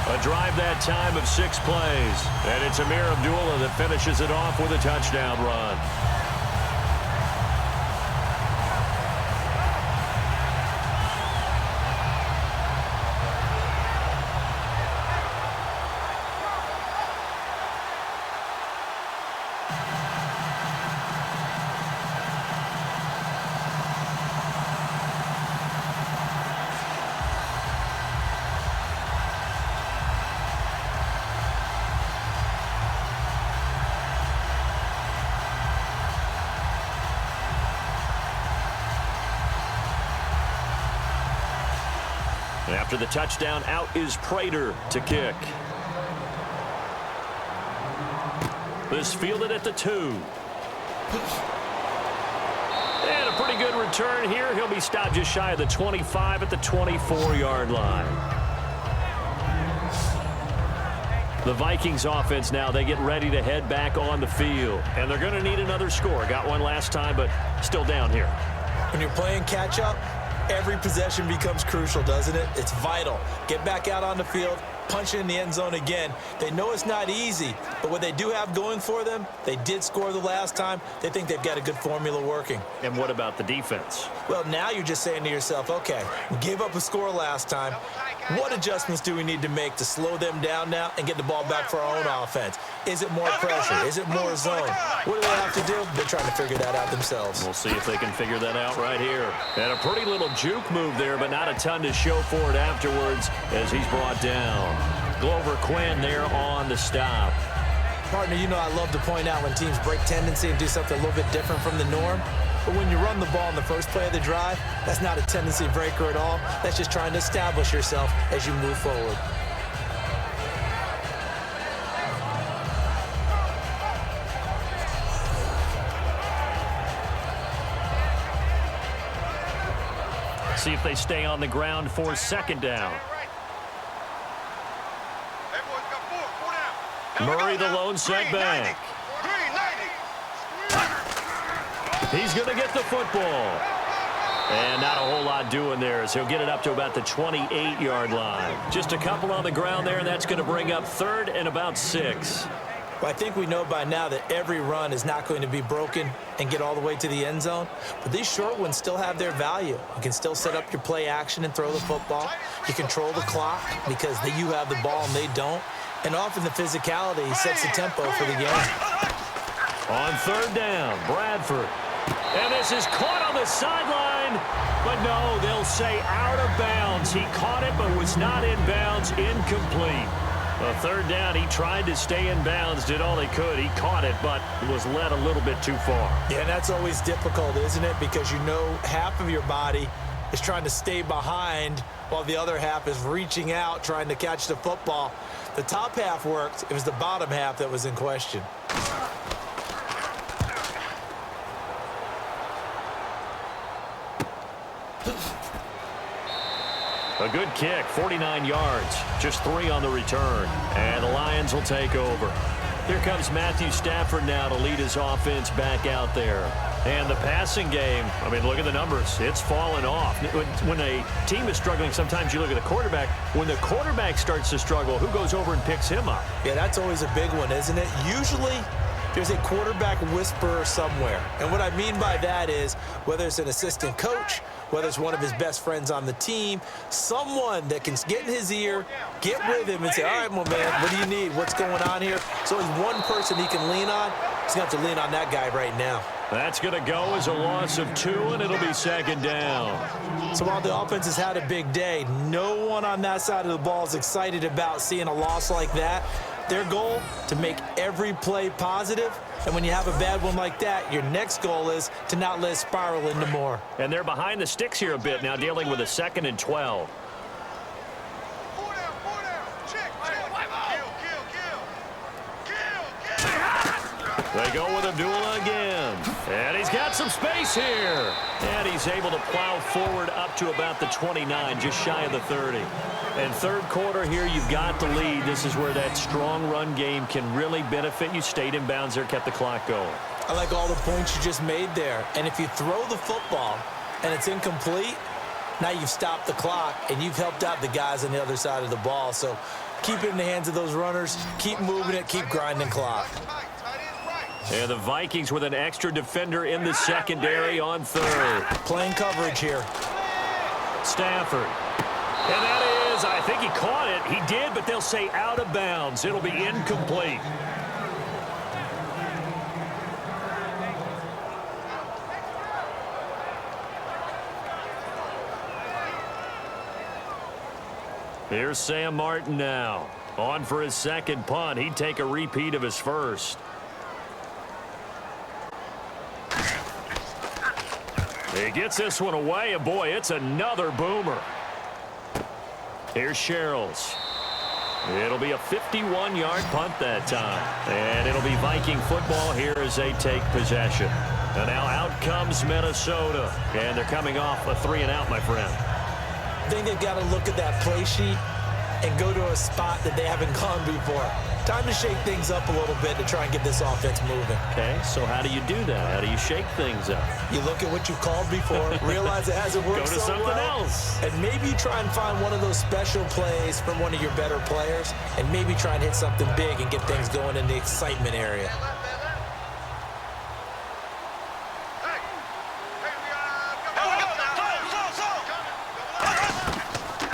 A drive that time of 6 plays. And it's Amir Abdullah that finishes it off with a touchdown run. After the touchdown, out is Prater to kick. This fielded at the 2. And a pretty good return here. He'll be stopped just shy of the 25 at the 24-yard line. The Vikings offense now, they get ready to head back on the field. And they're going to need another score. Got one last time, but still down here.
When you're playing catch-up, every possession becomes crucial, doesn't it? It's vital. Get back out on the field, punch it in the end zone again. They know it's not easy, but what they do have going for them, they did score the last time. They think they've got a good formula working.
And what about the defense?
Well, now you're just saying to yourself, okay, we gave up a score last time. What adjustments do we need to make to slow them down now and get the ball back for our own offense? Is it more pressure? Is it more zone? What do they have to do? They're trying to figure that out themselves.
We'll see if they can figure that out right here. And a pretty little juke move there, but not a ton to show for it afterwards as he's brought down. Glover Quinn there on the stop.
Partner, you know I love to point out when teams break tendency and do something a little bit different from the norm. But when you run the ball in the first play of the drive, that's not a tendency breaker at all. That's just trying to establish yourself as you move forward.
See if they stay on the ground for second down. Murray, the lone setback. He's going to get the football. And not a whole lot doing there as he'll get it up to about the 28-yard line. Just a couple on the ground there, and that's going to bring up third and about 6.
Well, I think we know by now that every run is not going to be broken and get all the way to the end zone. But these short ones still have their value. You can still set up your play action and throw the football. You control the clock because you have the ball and they don't. And often the physicality sets the tempo for the game.
On third down, Bradford. And this is caught on the sideline. But no, they'll say out of bounds. He caught it but was not in bounds. Incomplete. A third down, he tried to stay in bounds, did all he could. He caught it, but was led a little bit too far.
Yeah, and that's always difficult, isn't it? Because you know half of your body is trying to stay behind while the other half is reaching out, trying to catch the football. The top half worked. It was the bottom half that was in question.
A good kick, 49 yards, just 3 on the return. And the Lions will take over. Here comes Matthew Stafford now to lead his offense back out there. And the passing game, I mean, look at the numbers. It's fallen off. When a team is struggling, sometimes you look at the quarterback. When the quarterback starts to struggle, who goes over and picks him up?
Yeah, that's always a big one, isn't it? Usually, there's a quarterback whisperer somewhere. And what I mean by that is, whether it's an assistant coach, whether it's one of his best friends on the team, someone that can get in his ear, get with him and say, all right, my man, what do you need? What's going on here? So there's one person he can lean on. He's going to have to lean on that guy right now.
That's going to go as a loss of 2, and it'll be second down.
So while the offense has had a big day, no one on that side of the ball is excited about seeing a loss like that. Their goal, to make every play positive. And when you have a bad one like that, your next goal is to not let it spiral into more.
And they're behind the sticks here a bit now, dealing with a 2nd and 12. They go with Abdullah again. And he's got some space here. And he's able to plow forward up to about the 29, just shy of the 30. And third quarter here, you've got the lead. This is where that strong run game can really benefit you. Stayed in bounds there, kept the clock going.
I like all the points you just made there. And if you throw the football and it's incomplete, now you've stopped the clock and you've helped out the guys on the other side of the ball. So keep it in the hands of those runners. Keep moving it. Keep grinding clock.
And the Vikings with an extra defender in the secondary on third.
Playing coverage here.
Stafford. And that is, I think he caught it. He did, but they'll say out of bounds. It'll be incomplete. Here's Sam Martin now. On for his second punt. He'd take a repeat of his first. He gets this one away, and boy, it's another boomer. Here's Sherrills. It'll be a 51-yard punt that time. And it'll be Viking football here as they take possession. And now out comes Minnesota. And they're coming off a 3-and-out, my friend.
I think they've got to look at that play sheet and go to a spot that they haven't gone before. Time to shake things up a little bit to try and get this offense moving.
Okay, so how do you do that? How do you shake things up?
You look at what you called before, realize it hasn't worked
Go to
so
something
well,
else.
and maybe you try and find one of those special plays from one of your better players, and maybe try and hit something big and get things going in the excitement area.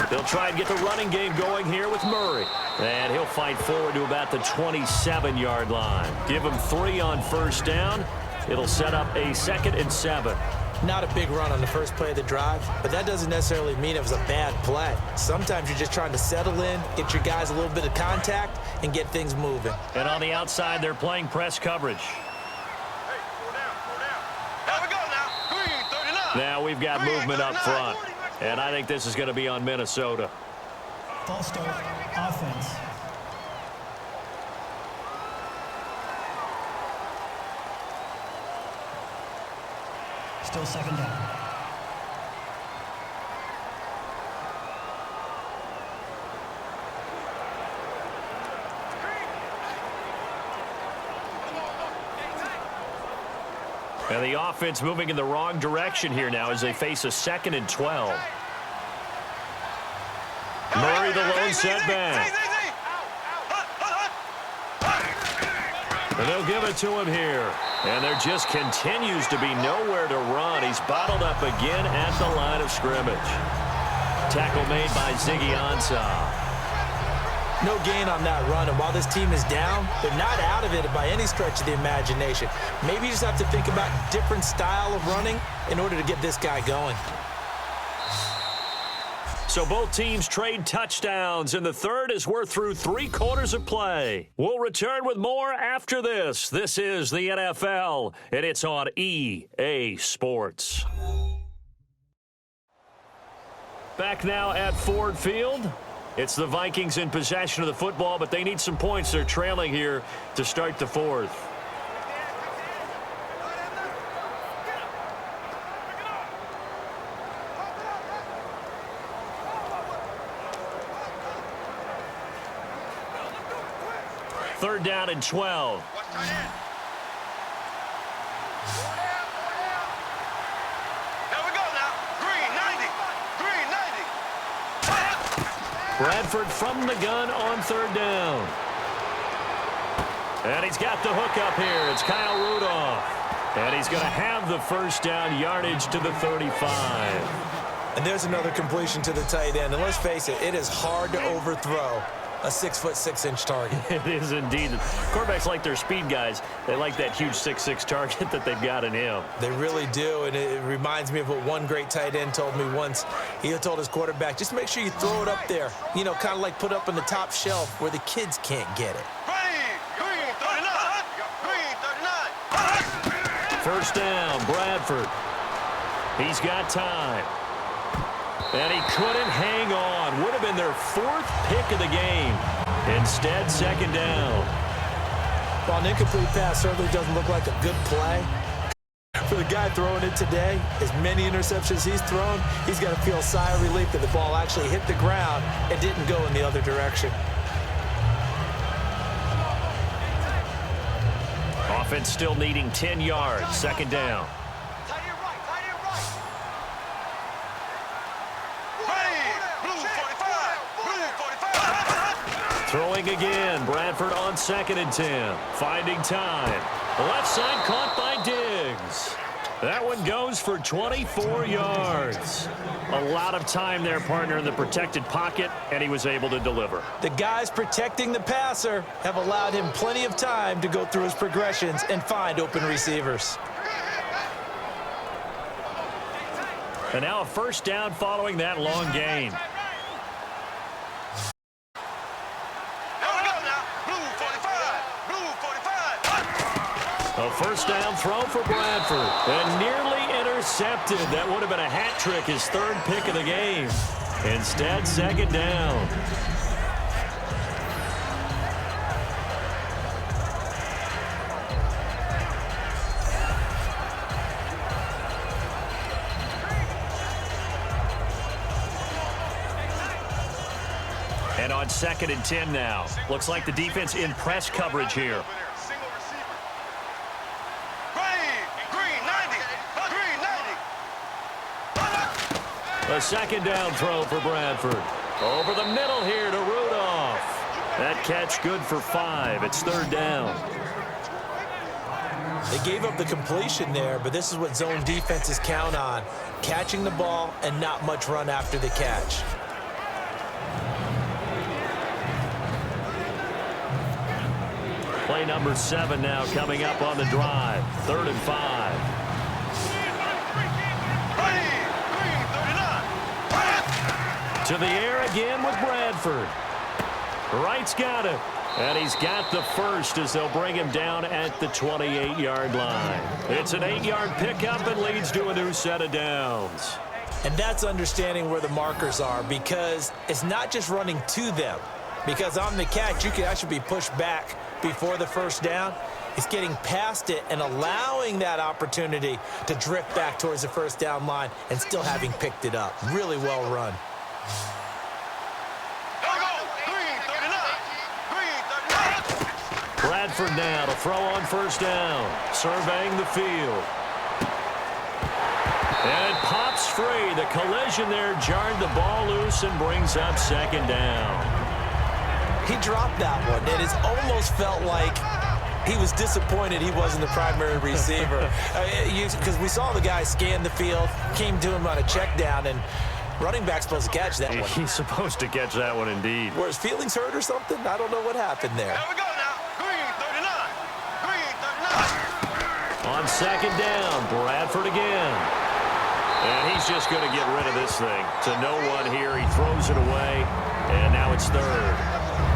They'll try and get the running game going here with Murray. And he'll fight forward to about the 27-yard line. Give him 3 on first down. It'll set up a 2nd and 7.
Not a big run on the first play of the drive, but that doesn't necessarily mean it was a bad play. Sometimes you're just trying to settle in, get your guys a little bit of contact, and get things moving.
And on the outside, they're playing press coverage. Now we've got movement up front. And I think this is going to be on Minnesota.
False start, offense. Still 2nd down.
And the offense moving in the wrong direction here now as they face a 2nd and 12. Murray, the lone setback. And they'll give it to him here. And there just continues to be nowhere to run. He's bottled up again at the line of scrimmage. Tackle made by Ziggy Ansah.
No gain on that run, and while this team is down, they're not out of it by any stretch of the imagination. Maybe you just have to think about different style of running in order to get this guy going.
So both teams trade touchdowns, and the third as we're through 3 quarters of play. We'll return with more after this. This is the NFL, and it's on EA Sports. Back now at Ford Field. It's the Vikings in possession of the football, but they need some points. They're trailing here to start the 4th. Third down and 12. Bradford from the gun on 3rd down. And he's got the hook up here. It's Kyle Rudolph. And he's going to have the first down, yardage to the 35.
And there's another completion to the tight end. And let's face it, it is hard to overthrow a 6'6" target.
It is indeed. Quarterbacks like their speed guys. They like that huge 6'6" target that they've got in him.
They really do, and it reminds me of what one great tight end told me once. He told his quarterback, just make sure you throw it up there. You know, kind of like put up on the top shelf where the kids can't get it.
First down, Bradford. He's got time. And he couldn't hang on. Would have been their 4th pick of the game. Instead, 2nd down.
Well, an incomplete pass certainly doesn't look like a good play. For the guy throwing it today, as many interceptions he's thrown, he's got to feel a sigh of relief that the ball actually hit the ground and didn't go in the other direction.
Offense still needing 10 yards. 2nd down. Throwing again. Bradford on 2nd and 10. Finding time. Left side caught by Diggs. That one goes for 24 yards. A lot of time there, partner, in the protected pocket, and he was able to deliver.
The guys protecting the passer have allowed him plenty of time to go through his progressions and find open receivers.
And now a first down following that long gain. A first down throw for Bradford. And nearly intercepted. That would have been a hat trick, his 3rd pick of the game. Instead, 2nd down. And on 2nd and 10 now. Looks like the defense in press coverage here.
Single receiver. Green 90.
A 2nd down throw for Bradford. Over the middle here to Rudolph. That catch good for 5. It's 3rd down.
They gave up the completion there, but this is what zone defenses count on. Catching the ball and not much run after the catch.
Play number 7 now coming up on the drive. 3rd and 5. To the air again with Bradford. Wright's got it. And he's got the first as they'll bring him down at the 28-yard line. It's an 8-yard pickup and leads to a new set of downs.
And that's understanding where the markers are, because it's not just running to them. Because on the catch, you can actually be pushed back before the first down. It's getting past it and allowing that opportunity to drift back towards the first down line and still having picked it up. Really well run.
Bradford now to throw on first down. Surveying the field. And it pops free. The collision there jarred the ball loose and brings up 2nd down.
He dropped that one, and it almost felt like he was disappointed he wasn't the primary receiver. Because we saw the guy scan the field, came to him on a check down, and running back's supposed to catch that one.
He's supposed to catch that one indeed.
Were his feelings hurt or something? I don't know what happened there.
Here we go now. Green 39.
On 2nd down, Bradford again. And he's just going to get rid of this thing. To no one here. He throws it away, and now it's 3rd.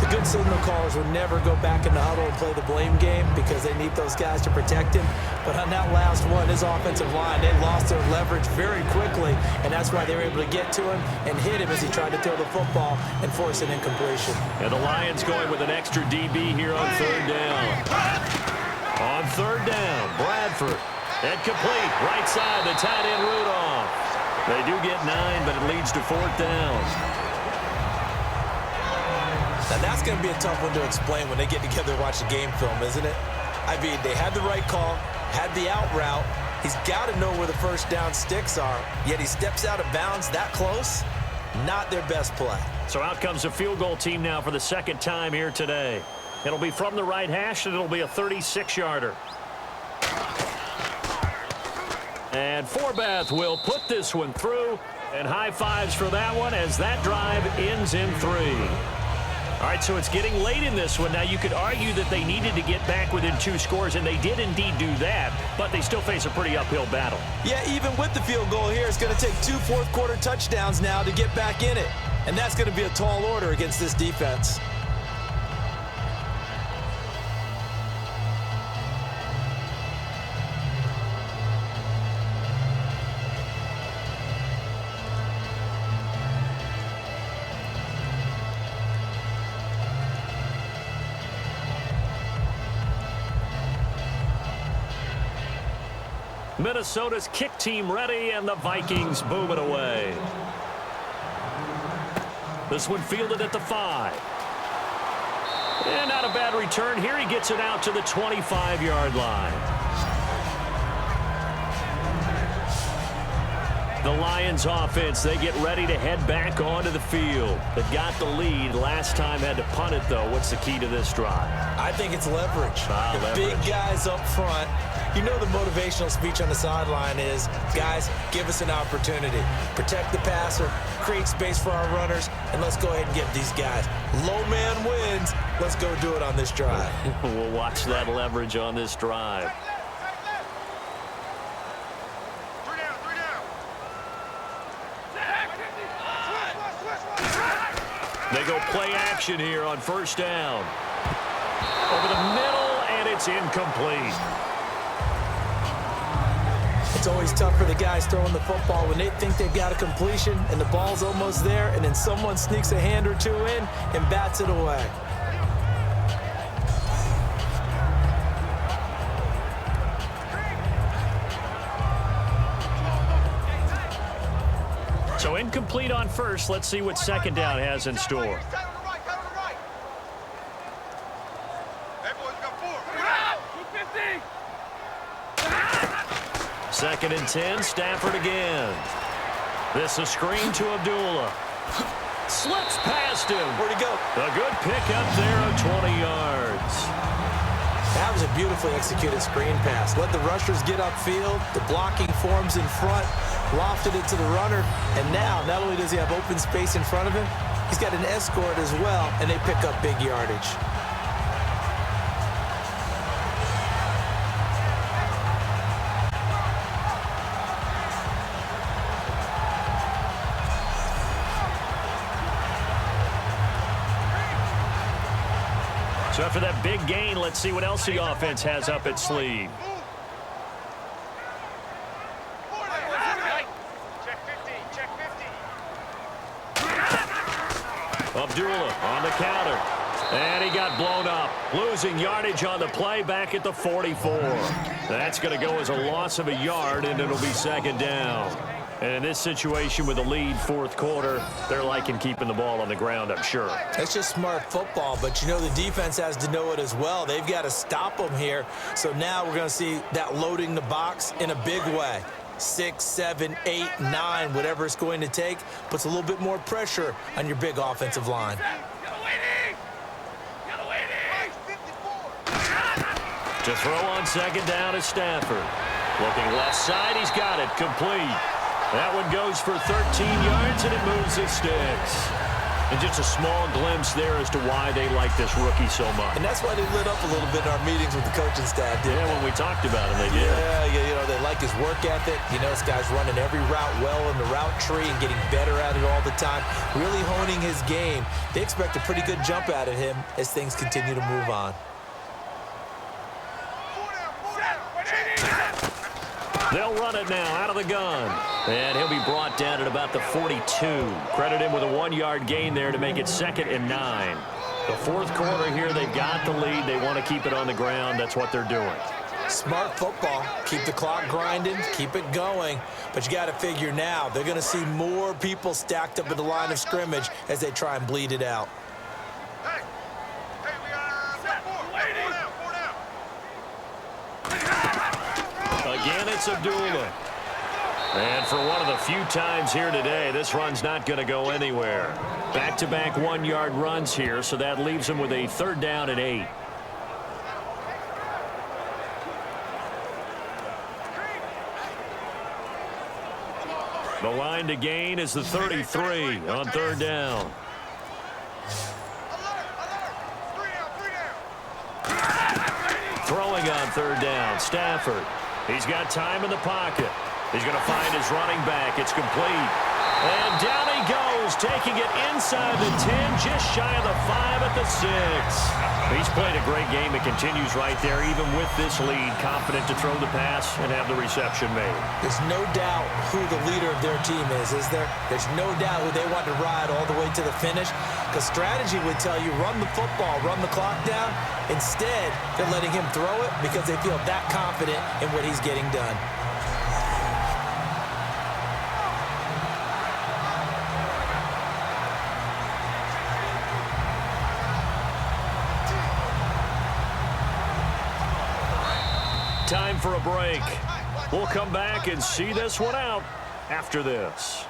The good signal callers would never go back in the huddle and play the blame game because they need those guys to protect him. But on that last one, his offensive line, they lost their leverage very quickly, and that's why they were able to get to him and hit him as he tried to throw the football and force an incompletion.
And the Lions going with an extra DB here on 3rd down. On 3rd down, Bradford. Incomplete. Right side, the tight end Rudolph. They do get 9, but it leads to 4th down.
Now, that's going to be a tough one to explain when they get together and watch the game film, isn't it? I mean, they had the right call, had the out route. He's got to know where the first down sticks are, yet he steps out of bounds that close. Not their best play.
So out comes a field goal team now for the 2nd time here today. It'll be from the right hash, and it'll be a 36-yarder. And Forbath will put this one through, and high fives for that one as that drive ends in 3. All right, so it's getting late in this one. Now, you could argue that they needed to get back within 2 scores, and they did indeed do that, but they still face a pretty uphill battle.
Yeah, even with the field goal here, it's going to take 2 fourth-quarter touchdowns now to get back in it. And that's going to be a tall order against this defense.
Minnesota's kick team ready, and the Vikings boom it away. This one fielded at the 5. And not a bad return here. He gets it out to the 25-yard line. The Lions offense, they get ready to head back onto the field. They've got the lead. Last time had to punt it, though. What's the key to this drive?
I think it's leverage. The big guys up front. You know the motivational speech on the sideline is, guys, give us an opportunity. Protect the passer, create space for our runners, and let's go ahead and get these guys. Low man wins. Let's go do it on this drive.
We'll watch that leverage on this drive. They go play action here on first down. Over the middle, and it's incomplete.
It's always tough for the guys throwing the football when they think they've got a completion and the ball's almost there, and then someone sneaks a hand or 2 in and bats it away.
So incomplete on first. Let's see what second down has in store. 2nd and 10, Stafford again. This a screen to Abdullah. Slips past him.
Where'd he go?
A good pickup there of 20 yards.
That was a beautifully executed screen pass. Let the rushers get upfield. The blocking forms in front. Lofted it to the runner. And now, not only does he have open space in front of him, he's got an escort as well, and they pick up big yardage.
So after that big gain, let's see what else the offense has up its sleeve.
Check 50, check 50.
Abdullah on the counter. And he got blown up. Losing yardage on the play back at the 44. That's going to go as a loss of a yard, and it'll be 2nd down. And in this situation with the lead 4th quarter, they're liking keeping the ball on the ground, I'm sure.
That's just smart football, but you know the defense has to know it as well. They've got to stop them here. So now we're going to see that loading the box in a big way. 6, 7, 8, 9, whatever it's going to take, puts a little bit more pressure on your big offensive line.
To throw on 2nd down is Stafford. Looking left side, he's got it, complete. That one goes for 13 yards, and it moves the sticks. And just a small glimpse there as to why they like this rookie so much.
And that's why they lit up a little bit in our meetings with the coaching staff.
Yeah, when we talked about him, they did.
Yeah, you know, they like his work ethic. You know, this guy's running every route well in the route tree and getting better at it all the time, really honing his game. They expect a pretty good jump out of him as things continue to move on.
They'll run it now out of the gun. And he'll be brought down at about the 42. Credit him with a 1-yard gain there to make it 2nd and 9. The 4th quarter here, they've got the lead. They want to keep it on the ground. That's what they're doing.
Smart football. Keep the clock grinding. Keep it going. But you got to figure now, they're going to see more people stacked up at the line of scrimmage as they try and bleed it out.
Hey, we got 4 down.
Again, it's Abdullah. And for one of the few times here today, this run's not going to go anywhere. Back-to-back 1-yard runs here, so that leaves them with a 3rd down and 8. The line to gain is the 33 on 3rd down. Throwing on 3rd down, Stafford. He's got time in the pocket. He's going to find his running back. It's complete. And down he goes, taking it inside the 10, just shy of the 5 at the 6. He's played a great game. It continues right there, even with this lead. Confident to throw the pass and have the reception made.
There's no doubt who the leader of their team is there? There's no doubt who they want to ride all the way to the finish. Because strategy would tell you, run the football, run the clock down. Instead, they're letting him throw it because they feel that confident in what he's getting done.
Time for a break. We'll come back and see this one out after this.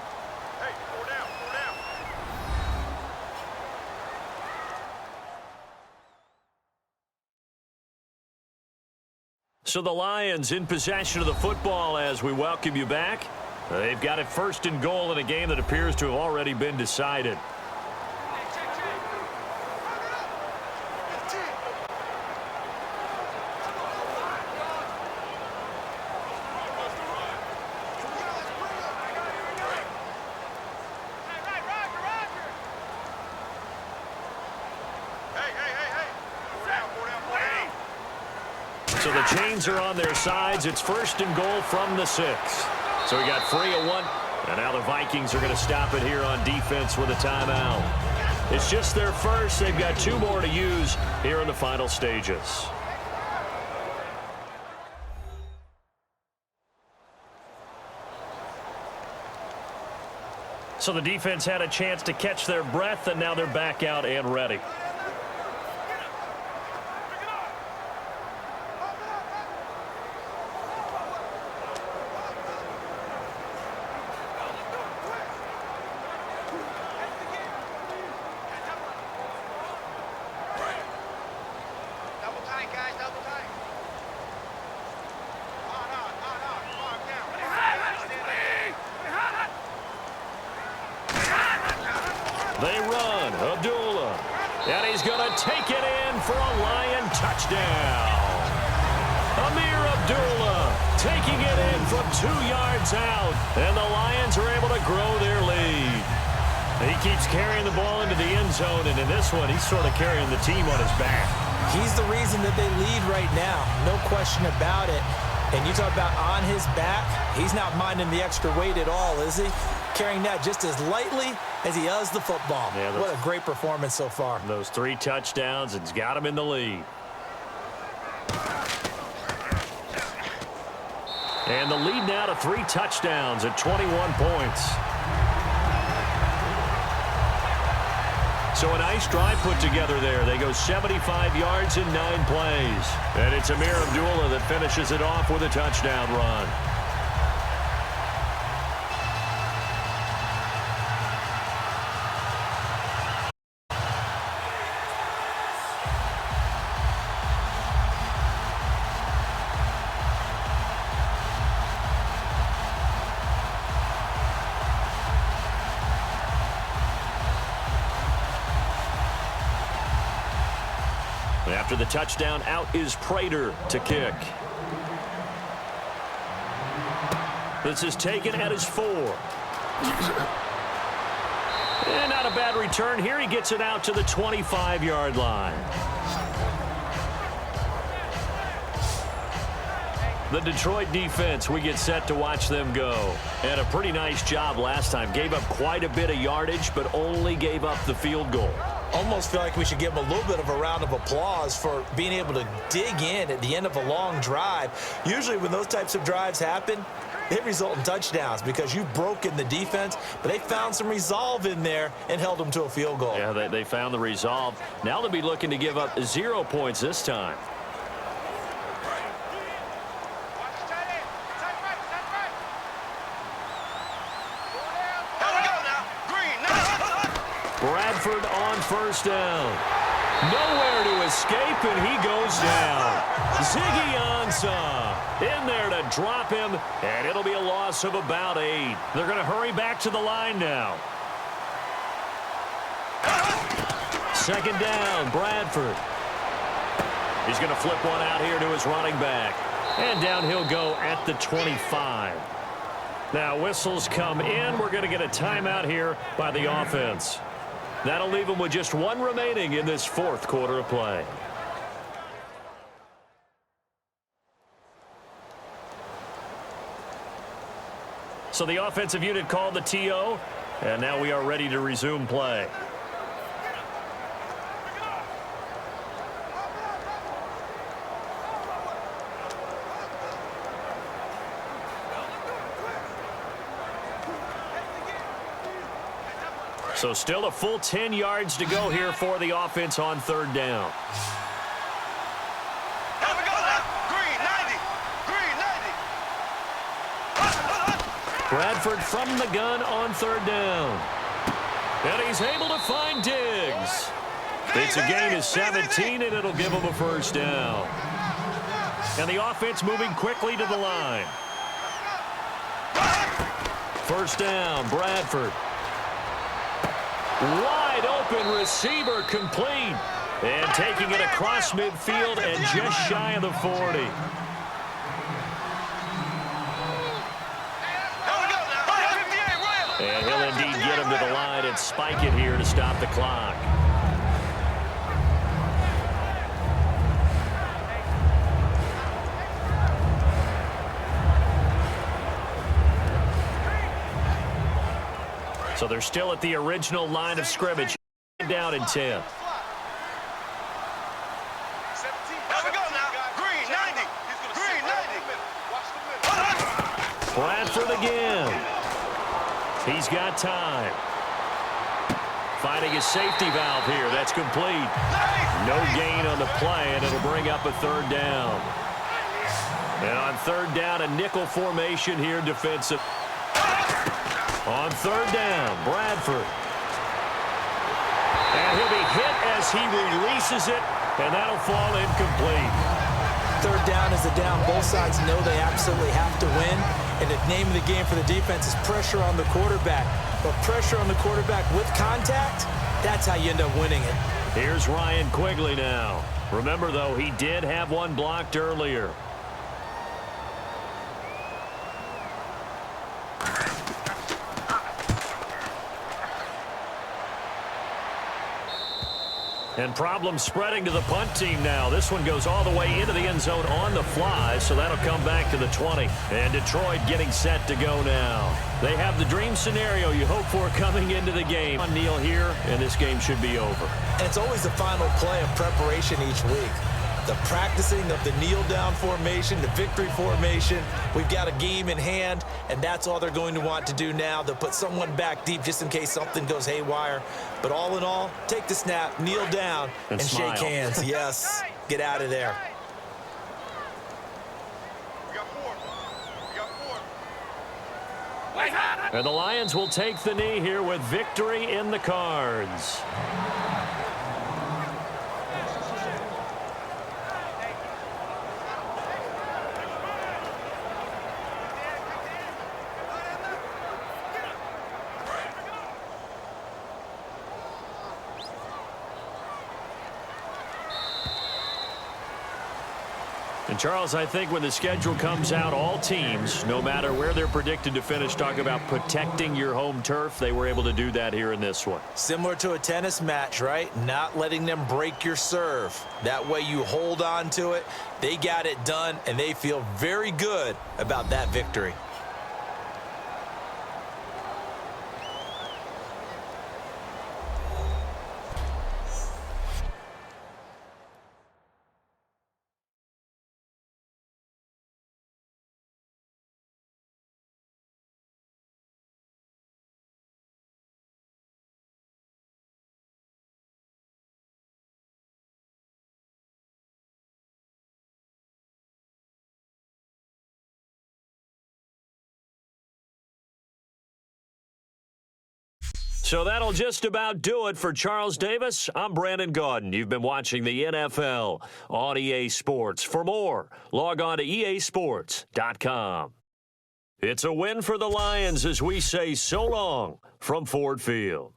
Hey, 4 down, 4 down.
So the Lions in possession of the football as we welcome you back. They've got it 1st and goal in a game that appears to have already been decided. So the chains are on their sides. It's 1st and goal from the 6. So we got 3-1. And now the Vikings are going to stop it here on defense with a timeout. It's just their first. They've got 2 more to use here in the final stages. So the defense had a chance to catch their breath, and now they're back out and ready. They run. Abdullah. And he's going to take it in for a Lion touchdown. Amir Abdullah taking it in from 2 yards out. And the Lions are able to grow their lead. He keeps carrying the ball into the end zone, and in this one, he's sort of carrying the team on his back.
He's the reason that they lead right now. No question about it. And you talk about on his back, he's not minding the extra weight at all, is he? Carrying that just as lightly as he does the football. Yeah, what a great performance so far.
Those 3 touchdowns, it's got him in the lead. And the lead now to 3 touchdowns at 21 points. So a nice drive put together there. They go 75 yards in 9 plays. And it's Amir Abdullah that finishes it off with a touchdown run. After the touchdown, out is Prater to kick. This is taken at his 4. And not a bad return here. He gets it out to the 25-yard line. The Detroit defense, we get set to watch them go. And a pretty nice job last time. Gave up quite a bit of yardage, but only gave up the field goal.
Almost feel like we should give him a little bit of a round of applause for being able to dig in at the end of a long drive. Usually when those types of drives happen, they result in touchdowns because you've broken the defense, but they found some resolve in there and held them to a field goal.
Yeah, they found the resolve. Now they'll be looking to give up 0 points this time. Bradford on first down. Nowhere to escape, and he goes down. Ziggy Ansah in there to drop him, and it'll be a loss of about 8. They're going to hurry back to the line now. Second down, Bradford. He's going to flip one out here to his running back. And down he'll go at the 25. Now whistles come in. We're going to get a timeout here by the offense. That'll leave them with just 1 remaining in this 4th quarter of play. So the offensive unit called the TO, and now we are ready to resume play. So still a full 10 yards to go here for the offense on 3rd down.
Here we go now. Green, 90. Green, 90.
Bradford from the gun on 3rd down. And he's able to find Diggs. It's a gain of 17, and it'll give him a 1st down. And the offense moving quickly to the line. 1st down, Bradford. Wide open receiver complete. And taking it across midfield and just shy of the 40. And he'll indeed get him to the line and spike it here to stop the clock. So they're still at the original line of scrimmage. Down in 10.
Here we go now. Green, 90. Green, 90.
Bradford again. He's got time. Finding his safety valve here. That's complete. No gain on the play, and it'll bring up a 3rd down. And on 3rd down, a nickel formation here defensive. On 3rd down, Bradford. And he'll be hit as he releases it, and that'll fall incomplete.
3rd down is a down. Both sides know they absolutely have to win. And the name of the game for the defense is pressure on the quarterback. But pressure on the quarterback with contact, that's how you end up winning it.
Here's Ryan Quigley now. Remember, though, he did have one blocked earlier. And problems spreading to the punt team now. This one goes all the way into the end zone on the fly, so that'll come back to the 20. And Detroit getting set to go now. They have the dream scenario you hope for coming into the game. Neal here, and this game should be over.
And it's always the final play of preparation each week. The practicing of the kneel-down formation, the victory formation. We've got a game in hand, and that's all they're going to want to do now. They'll put someone back deep just in case something goes haywire. But all in all, take the snap, kneel down, and shake hands. Yes, get out of there.
We got four. We got four.
And the Lions will take the knee here with victory in the cards. And Charles, I think when the schedule comes out, all teams, no matter where they're predicted to finish, talk about protecting your home turf. They were able to do that here in this one.
Similar to a tennis match, right? Not letting them break your serve. That way you hold on to it. They got it done, and they feel very good about that victory.
So that'll just about do it for Charles Davis. I'm Brandon Gaudin. You've been watching the NFL on EA Sports. For more, log on to easports.com. It's a win for the Lions as we say so long from Ford Field.